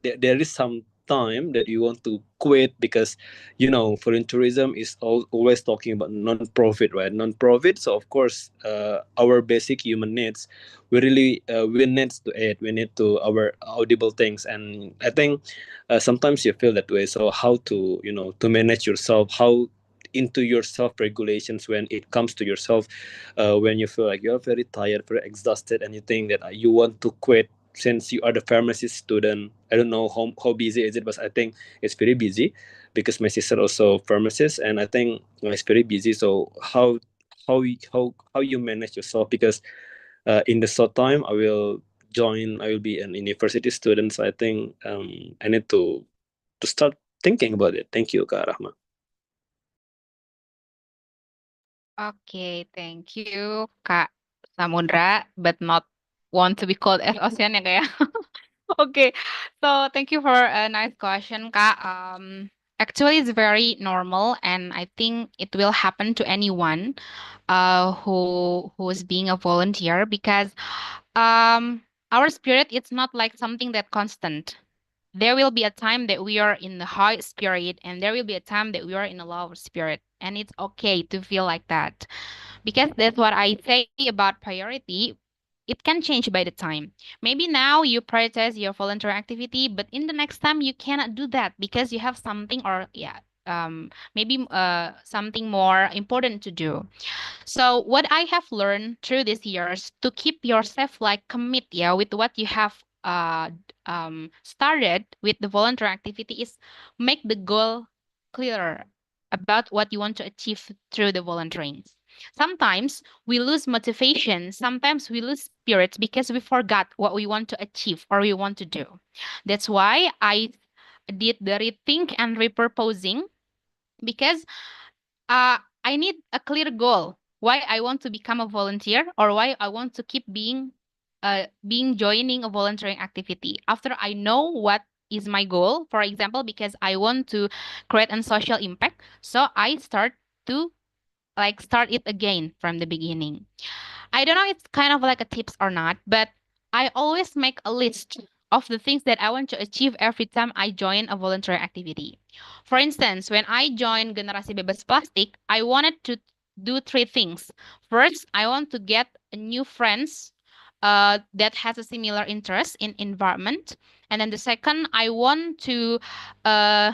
there is some time that you want to quit because volunteerism is always talking about non-profit, right? Non-profit, so of course our basic human needs, we need to aid, we need to our audible things. And I think sometimes you feel that way. So how to to manage yourself, how into your self regulations when it comes to yourself, when you feel like you're very tired, very exhausted, and you think that you want to quit since you are the pharmacy student. I don't know how busy is it, but I think it's very busy because my sister also pharmacist, and I think it's very busy. So how you manage yourself? Because in the short time I will be an university student. So I think I need to start thinking about it. Thank you, Kak Rahma. Okay, thank you, Kak Samudra, but not want to be called as Ocean ya, Kak ya. Okay, so thank you for a nice question, Kak. Actually, it's very normal, and I think it will happen to anyone, who is being a volunteer because, our spirit it's not like something that constant. There will be a time that we are in the high spirit, and there will be a time that we are in a low spirit, and it's okay to feel like that because that's what I say about priority. It can change by the time. Maybe now you prioritize your volunteer activity, but in the next time you cannot do that because you have something or yeah, maybe something more important to do. So what I have learned through these years to keep yourself like commit, yeah, with what you have started with the volunteer activity is make the goal clearer about what you want to achieve through the volunteering. Sometimes we lose motivation, sometimes we lose spirits because we forgot what we want to achieve or we want to do. That's why I did the rethink and repurposing because I need a clear goal. Why I want to become a volunteer or why I want to keep being joining a volunteering activity. After I know what is my goal, for example, because I want to create a social impact, so I start to like start it again from the beginning. I don't know it's kind of like a tips or not, but I always make a list of the things that I want to achieve every time I join a voluntary activity. For instance, when I joined Generasi Bebas Plastik, I wanted to do three things. First, I want to get new friends that has a similar interest in environment. And then the second, I want to uh,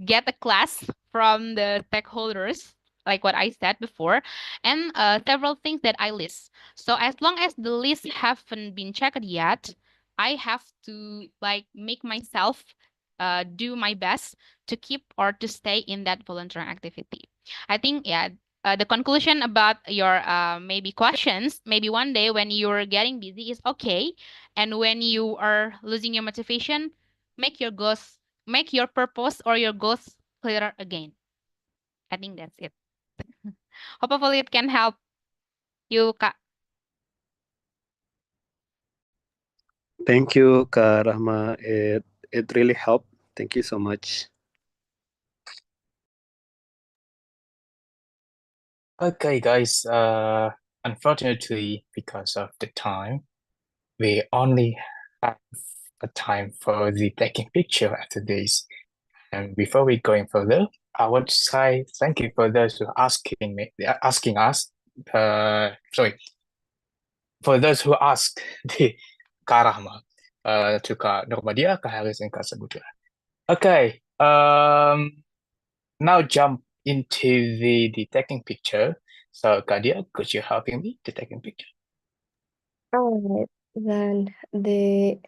get a class from the stakeholders, like what I said before, and several things that I list. So as long as the list haven't been checked yet, I have to like make myself do my best to keep or to stay in that volunteer activity. I think yeah. The conclusion about your maybe questions, maybe one day when you're getting busy is okay, and when you are losing your motivation, make your goals, make your purpose or your goals clearer again. I think that's it. Hopefully, it can help you, Kak. Thank you, Kak Rahma. It really helped. Thank you so much. Okay, guys. Unfortunately, because of the time, we only have a time for the taking picture after this. And before we going further, I want to say thank you for those who asking us. Sorry, for those who asked the Kak Rahma, to Kak Normadia, Kak Haris, and Kak Sabutra. Okay. Now jump into the taking picture. So Kadia, could you helping me to taking picture? All right, then the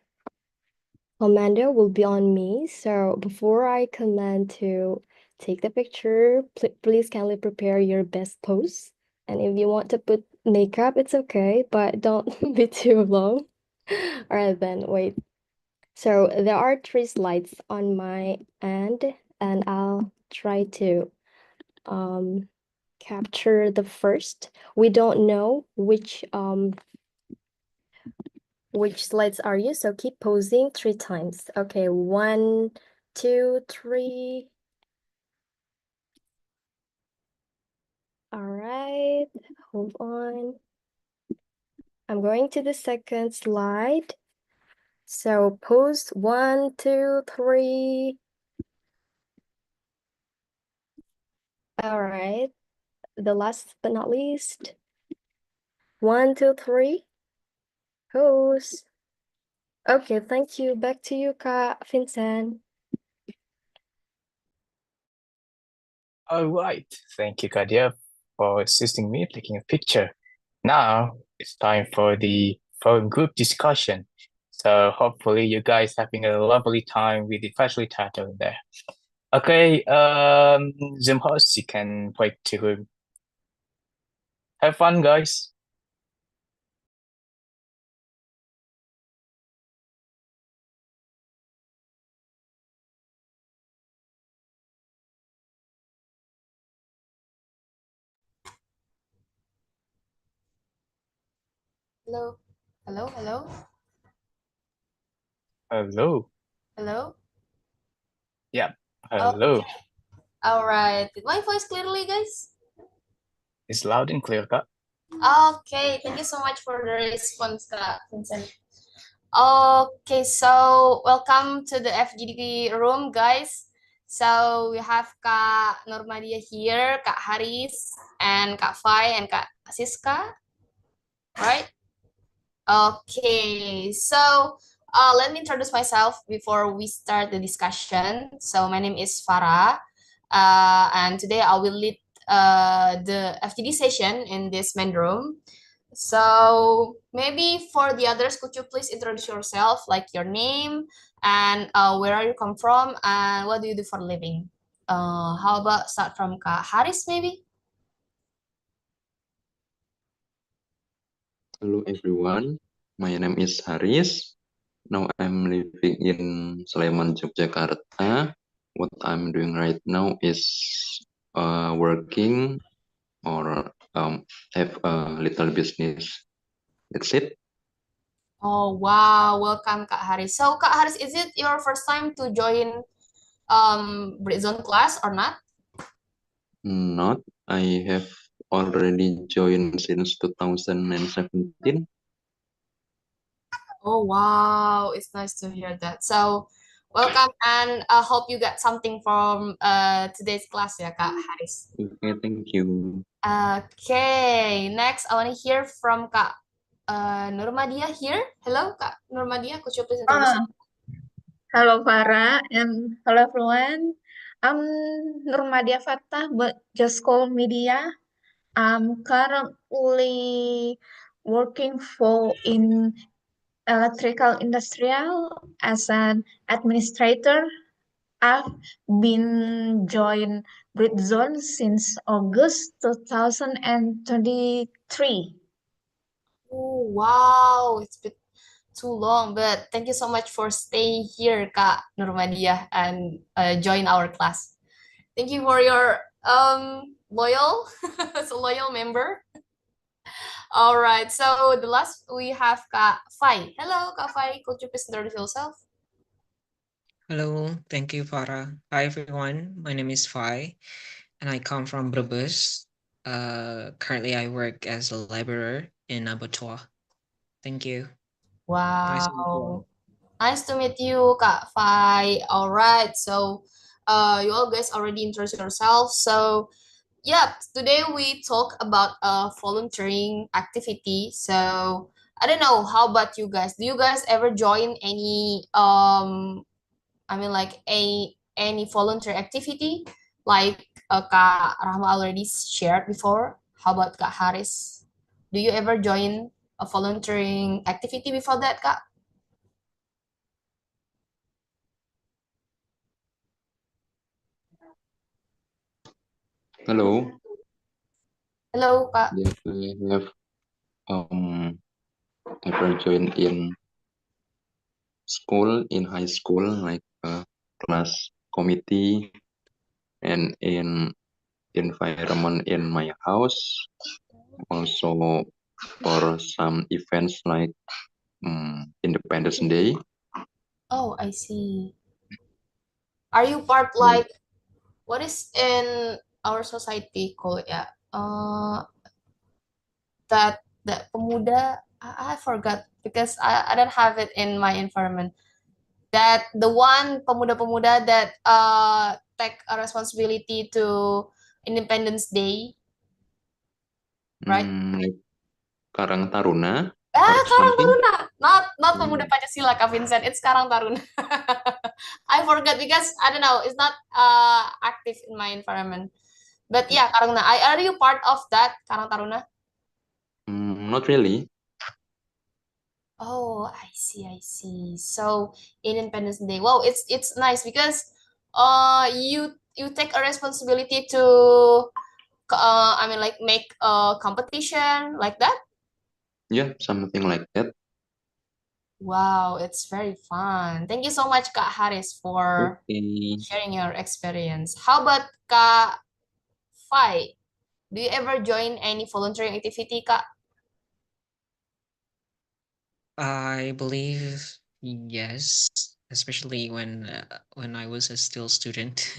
commando will be on me. So before I command to take the picture, please kindly prepare your best pose. And if you want to put makeup, it's okay, but don't be too long. All right, then wait. So there are 3 slides on my end, and I'll try to capture the first. We don't know which slides are you, so keep posing 3 times. Okay, 1, 2, 3. All right, hold on. I'm going to the second slide. So pose 1, 2, 3. All right, the last but not least. 1, 2, 3. Pose. Okay, thank you. Back to you, Kak Vincent. All right, thank you, Kadia, for assisting me taking a picture. Now it's time for the phone group discussion. So hopefully you guys having a lovely time with the facilitator there. Okay, Zoom host, you can break to room. Have fun, guys. Hello. Hello, hello. Hello. Hello. Yeah, hello. Okay. All right. Did my voice clearly, guys? It's loud and clear, Kak. Okay. Thank you so much for the response, Kak Vincent. Okay, so welcome to the FGD room, guys. So we have Kak Normadia here, Kak Haris, and Kak Fai, and Kak Siska, right? Okay, so let me introduce myself before we start the discussion. So my name is Farah, and today I will lead the FGD session in this main room. So maybe for the others, could you please introduce yourself, like your name and where are you come from and what do you do for a living? How about start from Kak Haris maybe? Hello everyone, my name is Haris. Now I'm living in Sleman, Yogyakarta. What I'm doing right now is working or have a little business. That's it. Oh wow, welcome Kak Haris. So Kak Haris, is it your first time to join Britzone class or not? Not, I have already joined since 2017. Oh wow, it's nice to hear that. So welcome and I hope you got something from today's class ya Kak Haris. Okay, thank you. Okay, next I want to hear from Kak Nurmadia here. Hello Kak Nurmadia, could you please introduce? Hello Farah and hello everyone. I'm Nurmadia Fatah, but just call me Dia. I'm currently working for in electrical industrial as an administrator. I've been joined Britzone since August 2023. Oh wow, it's been too long, but thank you so much for staying here, Kak Nurmadia, and join our class. Thank you for your loyal, so loyal member. All right, so the last we have Kak Fai. Hello, Kak Fai. Could you please introduce yourself? Hello, thank you, Farah. Hi, everyone. My name is Fai, and I come from Brebes. Currently, I work as a laborer in abattoir. Thank you. Nice to meet you all. Wow, nice to meet you, Kak Fai. All right, so you all guys already introduced yourself. So yeah, today we talk about a volunteering activity. So I don't know, how about you guys? Do you guys ever join any I mean like any volunteer activity? Like Kak Rahma already shared before. How about Kak Haris? Do you ever join a volunteering activity before that, Kak? Hello. Hello, Kak. Yes, we have ever joined in school, in high school, like class committee, and in environment in my house. Also for some events like Independence Day. Oh, I see. Are you part Yeah. like what is in our society called that pemuda? I forgot because I don't have it in my environment. That the one pemuda-pemuda that take a responsibility to Independence Day, right? Like Karang Taruna or Karang something. Taruna, not pemuda Pancasila, Kak Vincent. It's Karang Taruna. I forgot because I don't know. It's not active in my environment. But yeah, Karang Taruna. Are you part of that Karang Taruna? Not really. Oh, I see, I see. So in Independence Day, wow, it's nice because you take a responsibility to I mean like make a competition like that. Yeah, something like that. Wow, it's very fun. Thank you so much, Kak Haris, for Okay. sharing your experience. How about Kak Fai? Do you ever join any volunteering activity, Kak? I believe yes, especially when I was a still student,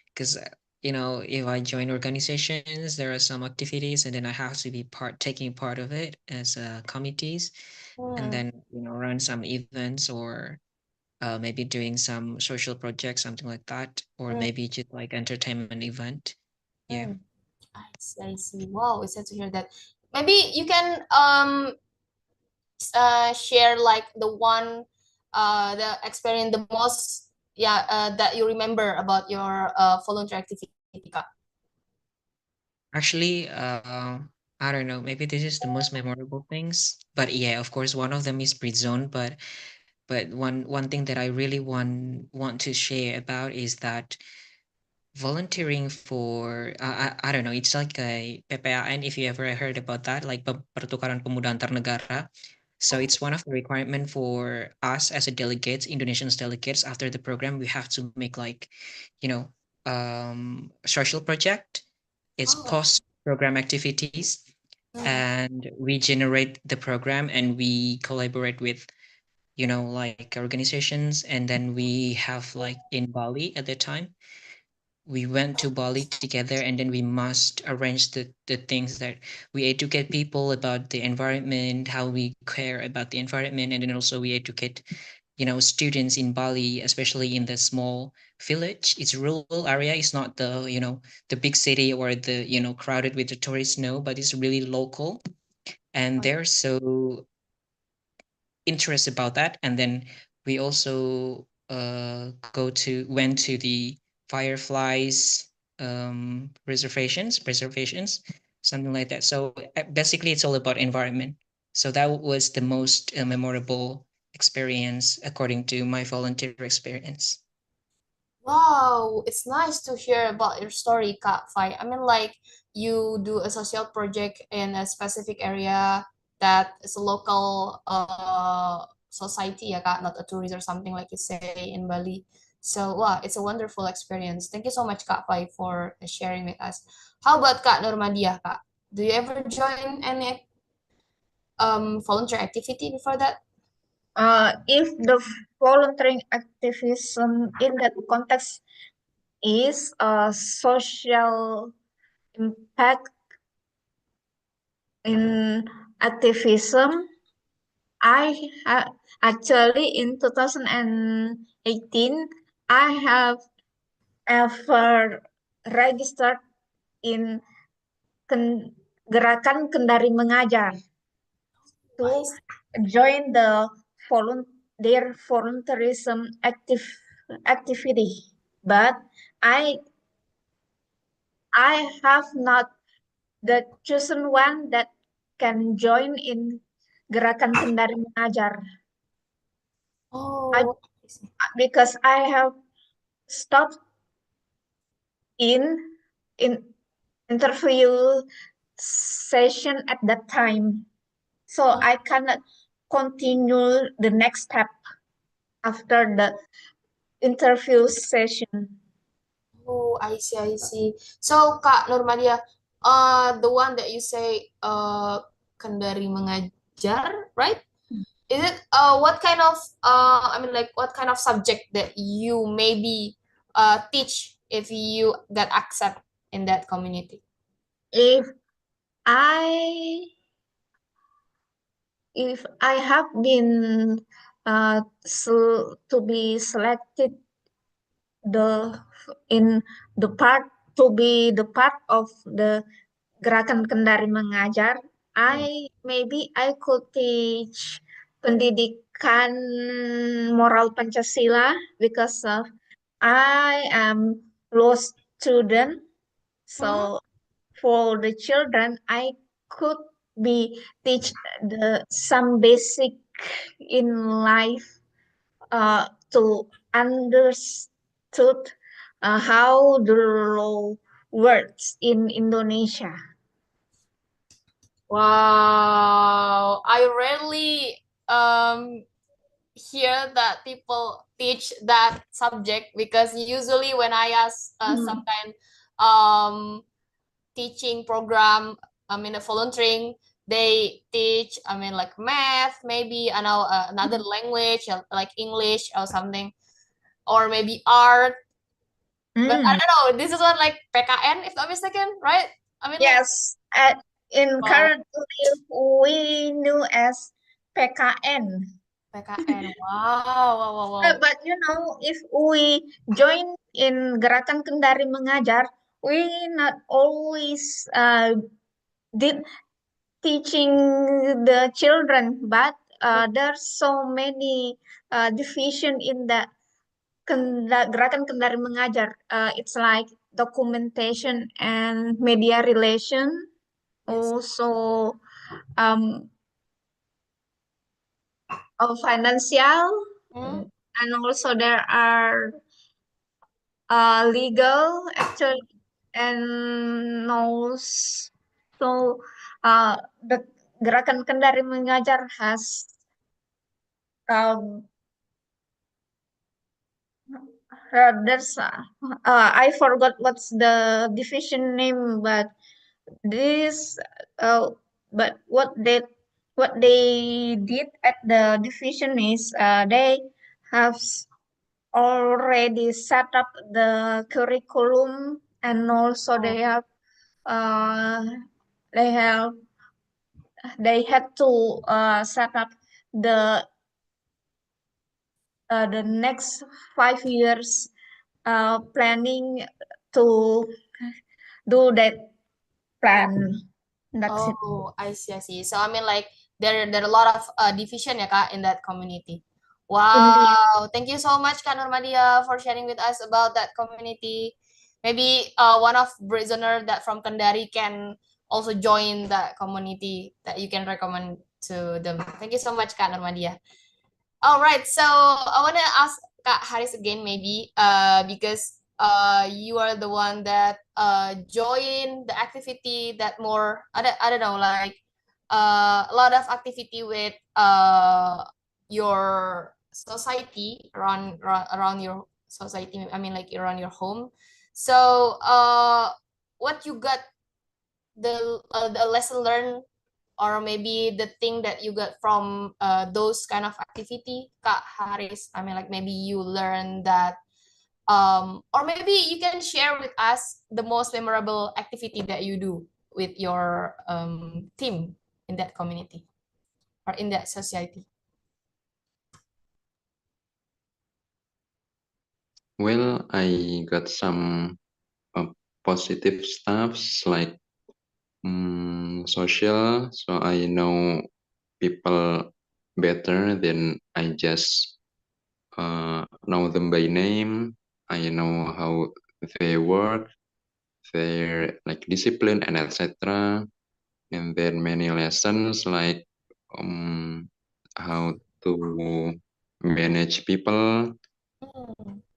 because you know if I join organizations, there are some activities, and then I have to be taking part of it as committees, and then run some events or maybe doing some social projects, something like that, or maybe just like entertainment event. Yeah. I see, I see. Wow, it's sad to hear that. Maybe you can share like the experience the most that you remember about your volunteer activity, Kak. Actually, I don't know. Maybe this is the most memorable things, but yeah, of course, one of them is Britzone. But one thing that I really want to share about is that volunteering for I don't know. It's like a PPAN if you ever heard about that, like Pertukaran Pemuda Antar Negara. So it's one of the requirement for us as a delegates, Indonesian delegates. After the program, we have to make like, you know, social project. It's post program activities, and we generate the program and we collaborate with, like organizations, and then we have like in Bali at the time we went to Bali together, and then we must arrange the things that we educate people about the environment, how we care about the environment, and then also we educate, students in Bali, especially in the small village. It's rural area. It's not the big city or the, crowded with the tourists, no, but it's really local. And they're so interested about that. And then we also went to the fireflies reservations, something like that. So basically it's all about environment. So that was the most memorable experience according to my volunteer experience. Wow, it's nice to hear about your story, Kak Fai. I mean, like you do a social project in a specific area that is a local society, ya Kak, not a tourist or something like you say in Bali. So, wow, it's a wonderful experience. Thank you so much, Kak Fai, for sharing with us. How about Kak Nurmadiah, Kak? Do you ever join any volunteer activity before that? If the volunteering activism in that context is a social impact in activism, actually in 2018 I have ever registered in gerakan Kendari Mengajar to join the their volunteerism activity, but I I have not the chosen one that can join in Gerakan Kendari Mengajar. Oh, Because I have stopped in interview session at that time, so I cannot continue the next step after the interview session. oh, I see, I see. So, Kak Nurmadia, the one that you say, Kendari Mengajar, right? Is it what kind of I mean, like, what kind of subject that you maybe teach if you get accept in that community? If I have been to be selected in the part to be the part of the Gerakan Kendari Mengajar, maybe I could teach pendidikan moral Pancasila because I am law student. So for the children, I could be teach some basic in life to understood how the law works in Indonesia. Wow, I rarely hear that people teach that subject, because usually when I ask some kind teaching program, I mean, a volunteering, they teach, I mean, like math, maybe, I know, another language like English or something, or maybe art. But I don't know, this is what, like, PKN, if I'm mistaken, right? I mean, like, Yes, in wow, currently we knew as PKN. PKN, wow, wow, wow, wow. But you know, if we join in Gerakan Kendari Mengajar, we not always did teaching the children, but there's so many division in the Gerakan Kendari Mengajar. It's like documentation and media relation. Also, financial, and also there are legal, actually, and also the Gerakan Kendari Mengajar has there's I forgot what's the division name, but this but what they did at the division is they have already set up the curriculum, and also they have uh, they have they had to set up the next 5 years planning to do that plan. That's it. Oh, I see, I see. So I mean, like, there are a lot of division ya Kak in that community. Indeed. Wow, thank you so much Kak Nurmadia for sharing with us about that community. Maybe one of Britzoner that from Kendari can also join that community that you can recommend to them. Thank you so much Kak Nurmadia. All right, so I want to ask Kak Haris again, maybe, because you are the one that join the activity that more, I don't know, like a lot of activity with your society around your society. I mean, like around your home. So what you got the lesson learned, or maybe the thing that you got from those kind of activity, Kak Haris? I mean, like, maybe you learn that, or maybe you can share with us the most memorable activity that you do with your team in that community or in that society. Well, I got some positive stuffs like social, so I know people better than I just know them by name. I know how they work, their like discipline and etc. And then many lessons like how to manage people,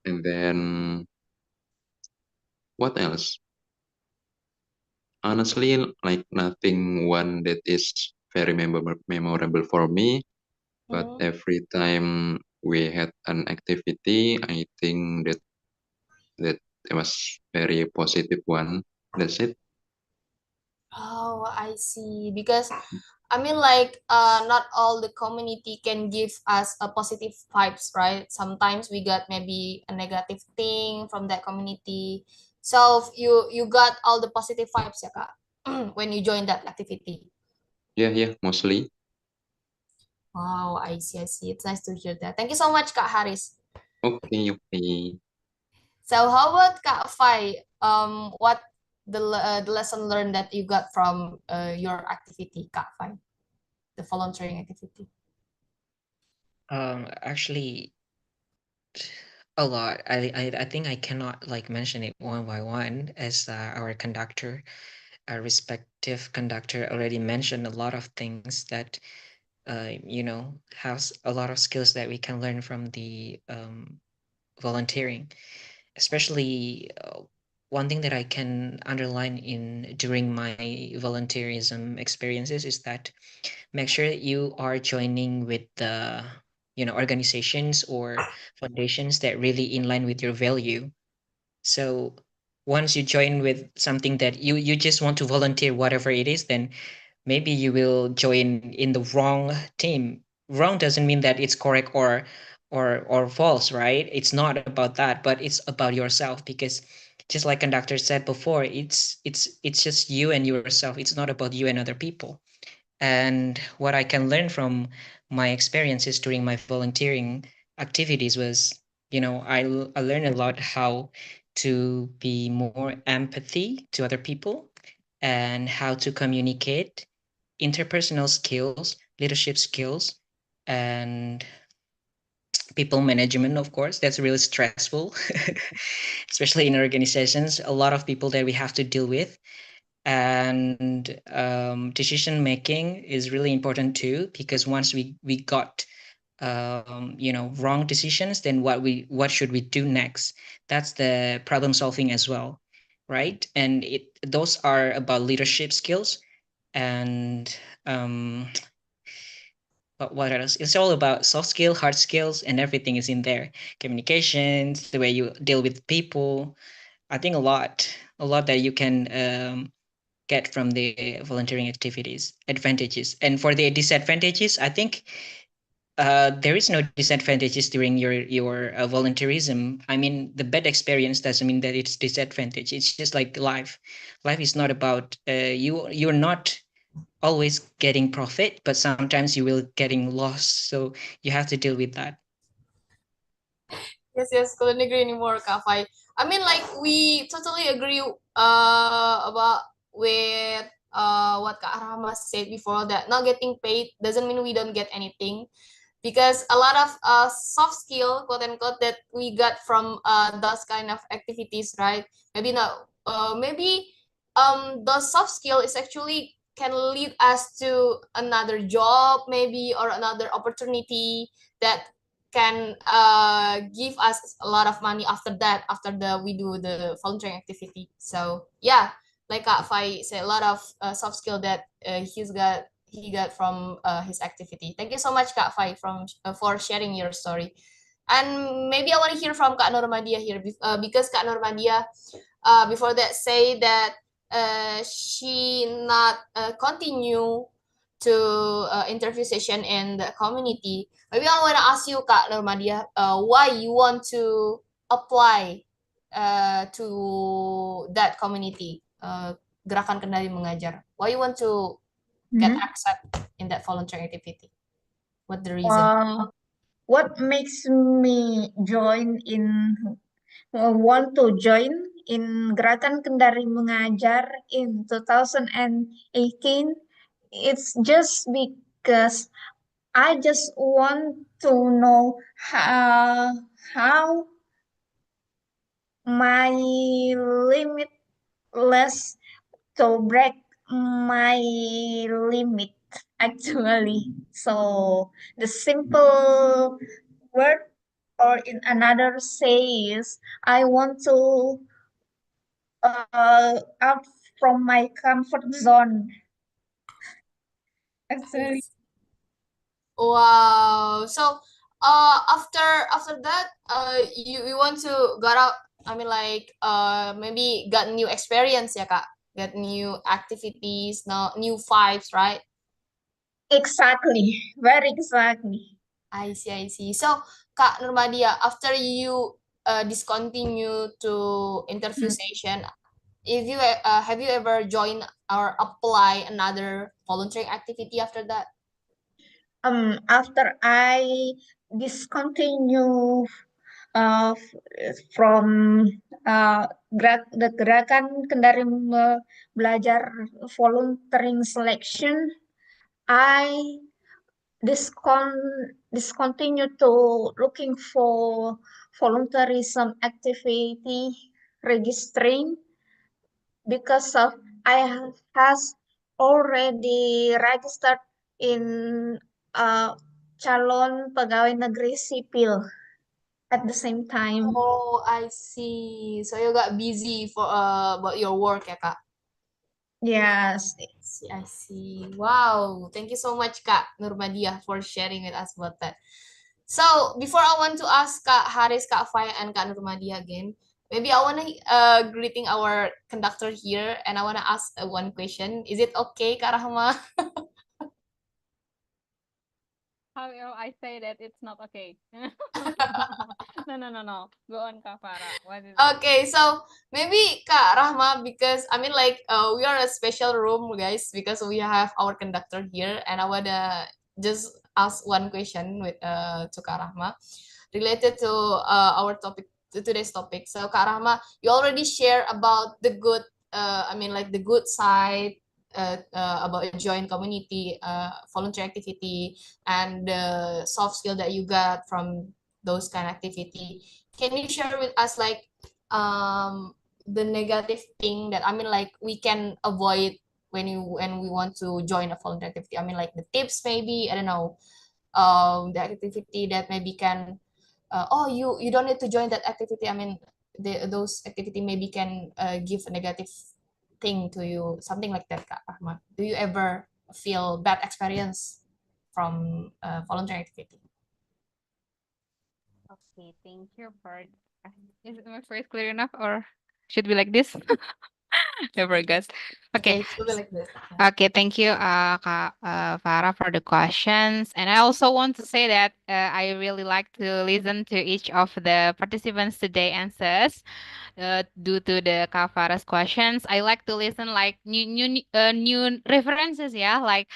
and then what else? Honestly, like nothing one that is very memorable for me, but every time we had an activity, I think that it was very positive one. That's it. Oh, I see. Because I mean, like, not all the community can give us a positive vibes, right? Sometimes we got maybe a negative thing from that community. So you got all the positive vibes, ya Kak, when you join that activity. Yeah, mostly. Wow, I see, I see. It's nice to hear that. Thank you so much, Kak Haris. Okay. So how about Kak Fai? What the lesson learned that you got from your activity, Kak Fai, the volunteering activity? Actually, a lot. I think I cannot like mention it one by one, as our conductor, our respective conductor already mentioned a lot of things that has a lot of skills that we can learn from the volunteering. Especially one thing that I can underline in during my volunteerism experiences is that make sure that you are joining with the organizations or foundations that really in line with your value. So once you join with something that you just want to volunteer whatever it is, then maybe you will join in the wrong team. Wrong doesn't mean that it's correct or false, right? It's not about that, but it's about yourself, because just like conductor said before, it's just you and yourself. It's not about you and other people. And what I can learn from my experiences during my volunteering activities was, I learned a lot how to be more empathy to other people, and how to communicate, interpersonal skills, leadership skills, and people management, of course. That's really stressful, especially in organizations. A lot of people that we have to deal with. And decision making is really important too, because once we got wrong decisions, then what should we do next? That's the problem solving as well, right? And those are about leadership skills. And what else? It's all about soft skill, hard skills, and everything is in there. Communications, the way you deal with people. I think a lot that you can get from the volunteering activities. Advantages, and for the disadvantages, I think there is no disadvantages during your volunteerism. I mean, the bad experience doesn't mean that it's disadvantage. It's just like life. Life is not about you're not always getting profit, but sometimes you will getting lost. So you have to deal with that. Yes, couldn't agree anymore, Kak Fai. I mean, like, we totally agree about with what Kak Rahma said before, that not getting paid doesn't mean we don't get anything, because a lot of soft skill, quote unquote, that we got from those kind of activities, right? Maybe not, maybe those soft skill is actually can lead us to another job, maybe, or another opportunity that can give us a lot of money after that, after we do the volunteering activity. So yeah, like Kak Fai said, a lot of soft skill that he got from his activity. Thank you so much, Kak Fai, for sharing your story. And maybe I want to hear from Kak Normadia here, because Kak Normadia, before that, say that she not continue to interview session in the community. Maybe I want to ask you, Kak Normadia, why you want to apply to that community, Gerakan Kendali Mengajar. Why you want to get accepted in that volunteering activity? What the reason? What makes me want to join in Gerakan Kendari Mengajar in 2018? It's just because I just want to know how my limit less to break my limit actually. So the simple word or in another says I want to out from my comfort zone actually. Wow. So, after that, you want to got out. I mean, like, maybe got new experience ya kak, got new activities, no new vibes, right? Exactly, very exactly. I see, I see. So, Kak Nurmadia, after you discontinue to interview Mm. session, if you have you ever joined or apply another volunteering activity after that? After I discontinue from the gerakan Kendari belajar volunteering selection, I discon discontinue to looking for volunteerism activity registering because of I has already registered in calon pegawai negeri sipil at the same time. Oh, I see. So you got busy for about your work ya kak? Yes. See, I see. Wow, thank you so much Kak Nurmadia for sharing with us about that. So before I want to ask Kak Haris, Kak Faya, and Kak Nurmadia again, maybe I want to greeting our conductor here, and I want to ask one question. Is it okay, Kak Rahma? How will I say that it's not okay? No. Go on, Kak Farah. What is it? Okay, so maybe Kak Rahma, because I mean like we are a special room, guys, because we have our conductor here, and I wanna just ask one question with to Kak Rahma related to our topic, to today's topic. So Kak Rahma, you already share about the good, I mean like the good side. About join community, volunteer activity, and the soft skill that you got from those kind of activity. Can you share with us like the negative thing that I mean like we can avoid when we want to join a volunteer activity? I mean like the tips maybe, I don't know, the activity that maybe can oh you don't need to join that activity. I mean those activity maybe can give a negative thing to you, something like that, Kak Ahmad. Do you ever feel bad experience from volunteer activity? Okay, thank you for. Is my voice clear enough, or should be like this? Never guess. Okay. Okay, it will be like this. Okay, thank you, Kak Farah, for the questions. And I also want to say that I really like to listen to each of the participants today answers. Due to the Kak Farah's questions, I like to listen like new references ya, like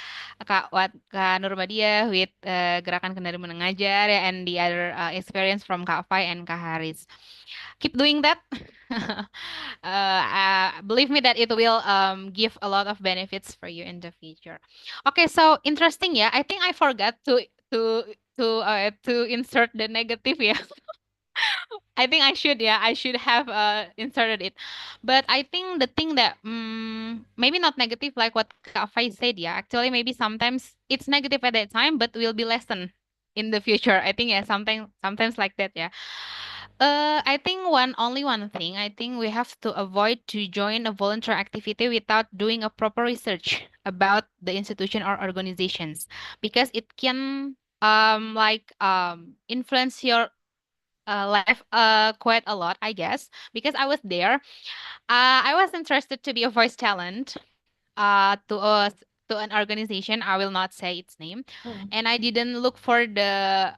Kak Nurmadia with gerakan kendari mengajar and the other experience from Kak Fai and Kak Haris. Keep doing that. Believe me that it will give a lot of benefits for you in the future. Okay, so interesting, yeah. I think I forgot to to insert the negative, yeah. I think I should, yeah, I should have inserted it. But I think the thing that maybe not negative like what Kak Fai said, yeah. Actually, maybe sometimes it's negative at that time, but will be lesson in the future. I think yeah, sometimes like that, yeah. I think one thing. I think we have to avoid to join a volunteer activity without doing a proper research about the institution or organizations, because it can influence your life quite a lot, I guess, because I was there. I was interested to be a voice talent to us to an organization. I will not say its name, Mm. and I didn't look for the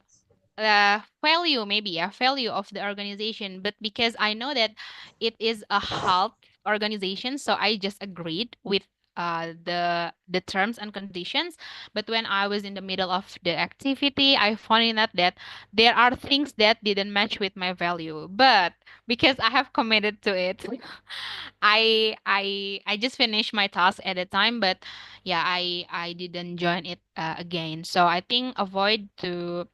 value, maybe a value of the organization, but because I know that it is a health organization, so I just agreed with the terms and conditions. But when I was in the middle of the activity, I found out that there are things that didn't match with my value, but because I have committed to it, I just finished my task at a time. But yeah, I didn't join it again. So I think avoid to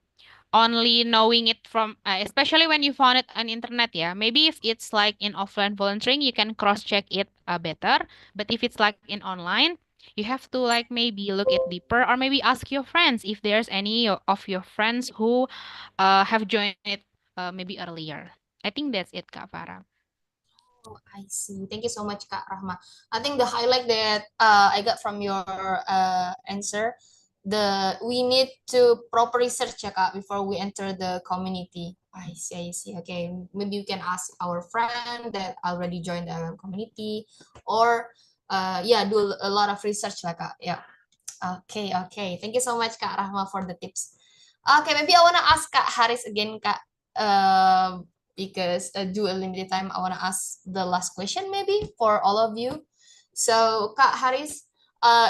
only knowing it from, especially when you found it on internet, yeah. Maybe if it's like in offline volunteering, you can cross-check it better. But if it's like in online, you have to like maybe look it deeper, or maybe ask your friends if there's any of your friends who have joined it maybe earlier. I think that's it, Kak Farah. Oh, I see. Thank you so much, Kak Rahma. I think the highlight that I got from your answer, we need to proper research ya, Kak, before we enter the community. I see, I see. Okay, maybe you can ask our friend that already joined the community, or yeah, do a lot of research lah, Kak. Yeah. Okay, okay. Thank you so much, Kak Rahma, for the tips. Okay, maybe I wanna ask Kak Haris again, Kak. Because due a limited time, I wanna ask the last question maybe for all of you. So, Kak Haris,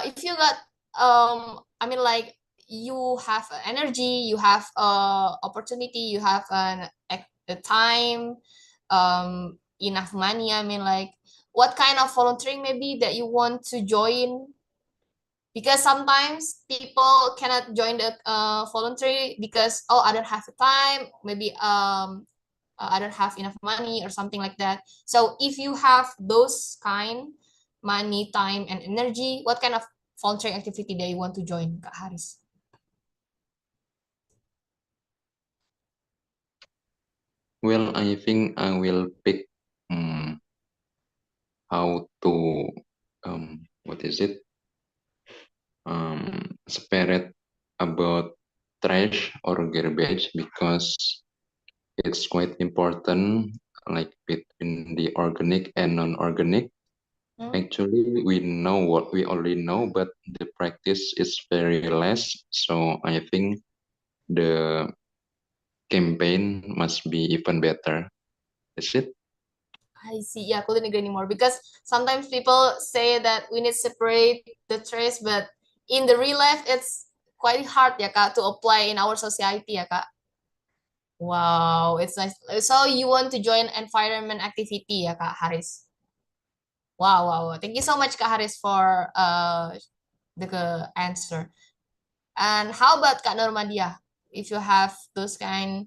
if you got I mean like you have energy, you have opportunity, you have a time, enough money. I mean like, what kind of volunteering maybe that you want to join? Because sometimes people cannot join the voluntary because I don't have the time, maybe I don't have enough money or something like that. So if you have those kind money, time, and energy, what kind of voluntary activity that you want to join, Kak Haris? Well, I think I will pick how to what is it? Separate about trash or garbage because it's quite important, like between the organic and non-organic. Actually, we already know, but the practice is very less. So I think the campaign must be even better. Is it? I see. Yeah, couldn't agree anymore. Because sometimes people say that we need to separate the trash, but in the real life, it's quite hard, ya Kak, to apply in our society, ya Kak. Wow, it's nice. So you want to join environment activity, ya Kak Haris? Wow, wow, wow. Thank you so much, Kak Haris, for the answer. And how about Kak Normadia? If you have those kind,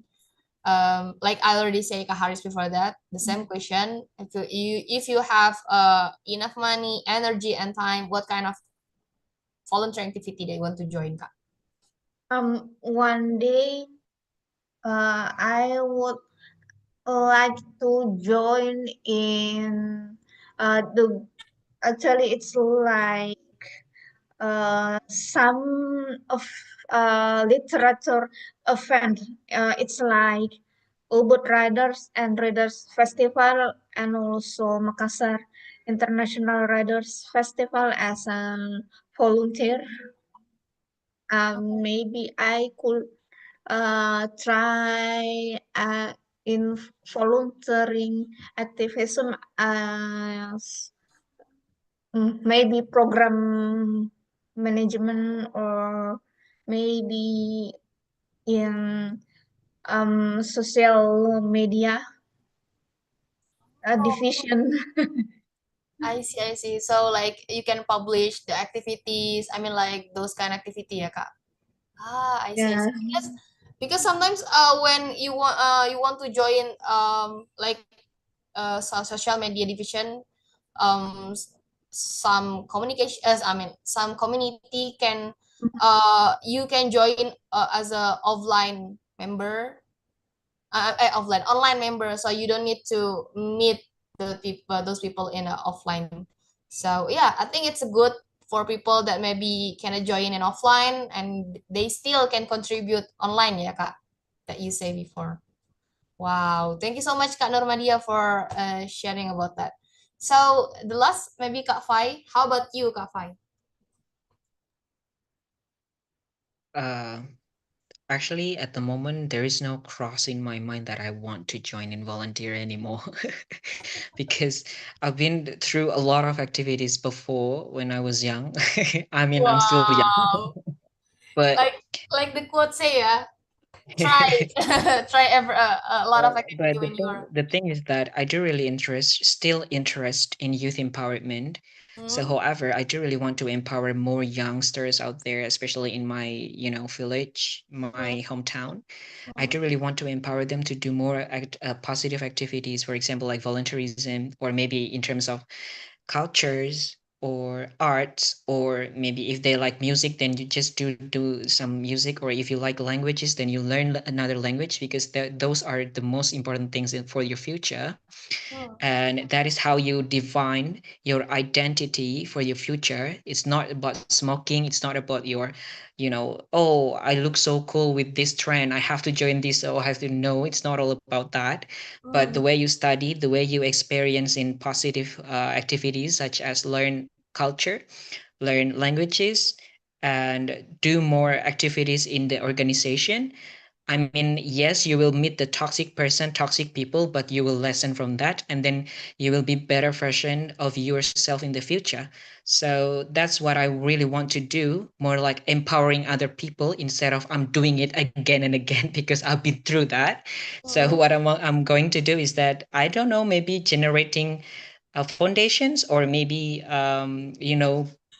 like I already say Kak Haris before that, the same question. If you have enough money, energy, and time, what kind of volunteer activity they want to join, Kak? One day, I would like to join in the actually it's like some of literature event. It's like Ubud Riders and Readers Festival and also Makassar International Riders Festival as a volunteer. Maybe I could try in volunteering activism as maybe program management or maybe in social media division. I see, I see. So like you can publish the activities. I mean like those kind of activity, ya Kak. I see, I Yeah. see. Because sometimes when you want to join like social media division, some communication I mean some community can you can join as a offline member, offline online member, so you don't need to meet those people in offline. So yeah, I think it's good for people that maybe can join in offline and they still can contribute online, ya Kak, that you say before. Wow, thank you so much, Kak Normadia, for sharing about that. So the last, maybe Kak Fai. How about you, Kak Fai? Actually, at the moment, there is no cross in my mind that I want to join in volunteer anymore. Because I've been through a lot of activities before when I was young. I mean, I'm still young, Wow, but like the quote say, yeah, try try a lot of activity but when you are. the thing is that I do really still interest in youth empowerment. So, however, I do really want to empower more youngsters out there, especially in my, village, my hometown. I do really want to empower them to do more positive activities, for example, like volunteerism, or maybe in terms of cultures or arts, or maybe if they like music, then you just do some music, or if you like languages, then you learn another language, because those are the most important things for your future. And that is how you define your identity for your future. It's not about smoking, it's not about your, oh, I look so cool with this trend, I have to join this, or I have to. No, it's not all about that. But the way you study, the way you experience in positive activities, such as learn culture, learn languages, and do more activities in the organization. I mean, yes, you will meet the toxic person, toxic people, but you will lesson from that, and then you will be better version of yourself in the future. So that's what I really want to do, more like empowering other people instead of I'm doing it again and again because I've been through that. So what I'm going to do is that, I don't know, maybe generating foundations, or maybe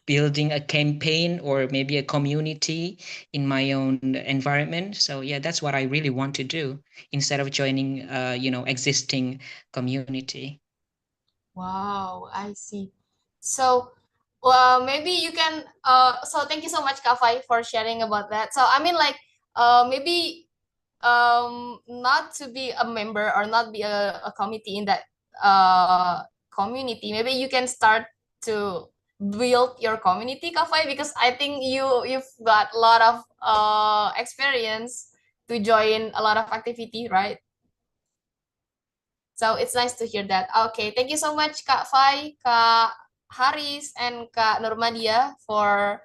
building a campaign, or maybe a community in my own environment. So yeah, that's what I really want to do, instead of joining existing community. Wow, I see. So, maybe you can. So thank you so much, Kafai, for sharing about that. So I mean, like, maybe, not to be a member or not be a committee in that community. Maybe you can start to build your community, Kafai, because I think you've got a lot of experience to join a lot of activity, right? So it's nice to hear that. Okay, thank you so much, Kak Fai, Kak Haris, and Kak Nurmadia for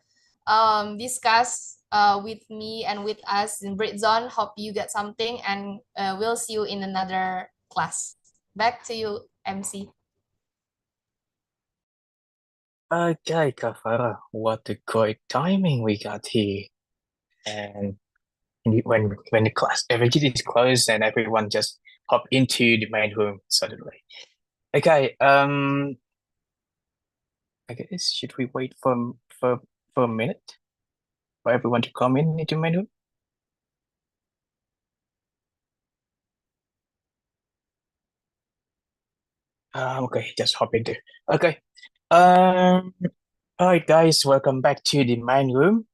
discuss with me and with us in Britzone. Hope you get something, and we'll see you in another class. Back to you, MC. Okay, Kafara, what a great timing we got here. And when the class everything is closed and everyone just hop into the main room suddenly. Okay, I guess should we wait for a minute for everyone to come in into main room? Okay, just hop into. Okay. All right, guys, welcome back to the main room.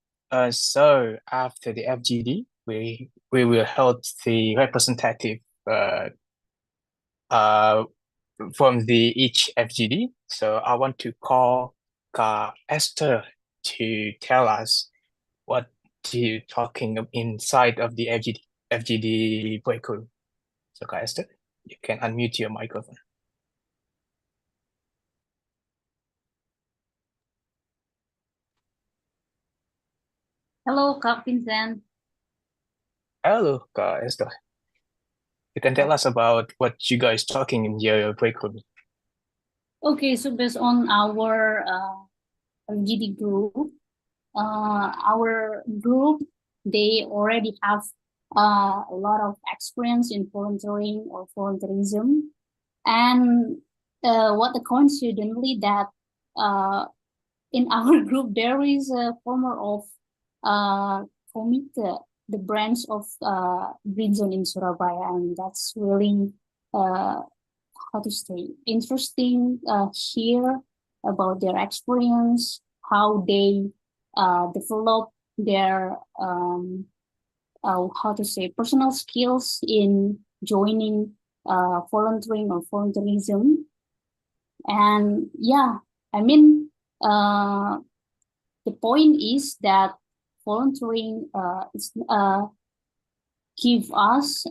So after the FGD, we will hold the representative from the each FGD. So I want to call Esther to tell us what you talking inside of the FGD break room. So Esther, you can unmute your microphone. Hello, Kak Vincent. Hello, Esther. You can tell us about what you guys talking in your break room. Okay, so based on our GD group, our group, they already have a lot of experience in volunteering or volunteerism. And what the coincidentally that in our group, there is a former of committee, the branch of Britzone in Surabaya, and that's really how to say interesting hear about their experience, how they develop their how to say personal skills in joining volunteering or volunteerism. And yeah, I mean the point is that volunteering give us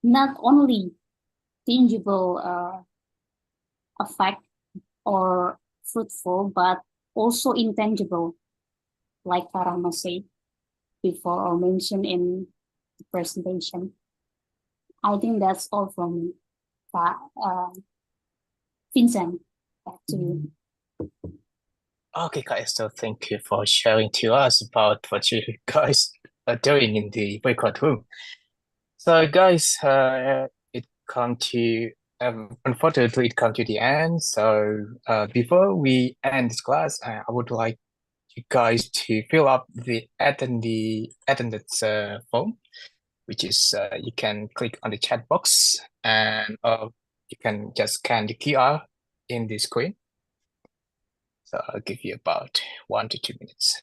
not only tangible effect or fruitful, but also intangible, like Rahma said before or mentioned in the presentation. I think that's all from me. Vincent, back to you. Okay, guys, so thank you for sharing to us about what you guys are doing in the breakout room. So guys, it come to unfortunately, it come to the end. So before we end this class, I would like you guys to fill up the attendance form, which is you can click on the chat box and you can just scan the QR in the screen. So I'll give you about 1 to 2 minutes.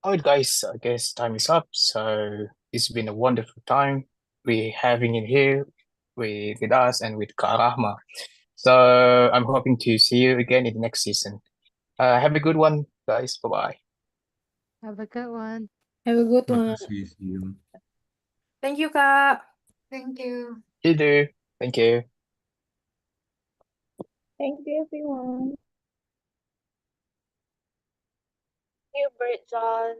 All right, guys, I guess time is up. So it's been a wonderful time we having in here with us and with Kak Rahma. So I'm hoping to see you again in the next season. Have a good one, guys. Bye-bye. Have a good one. Have a good one. Makasih, see you. Thank you, Kak. Thank you. You do. Thank you. Thank you, everyone. Thank you, Britzone.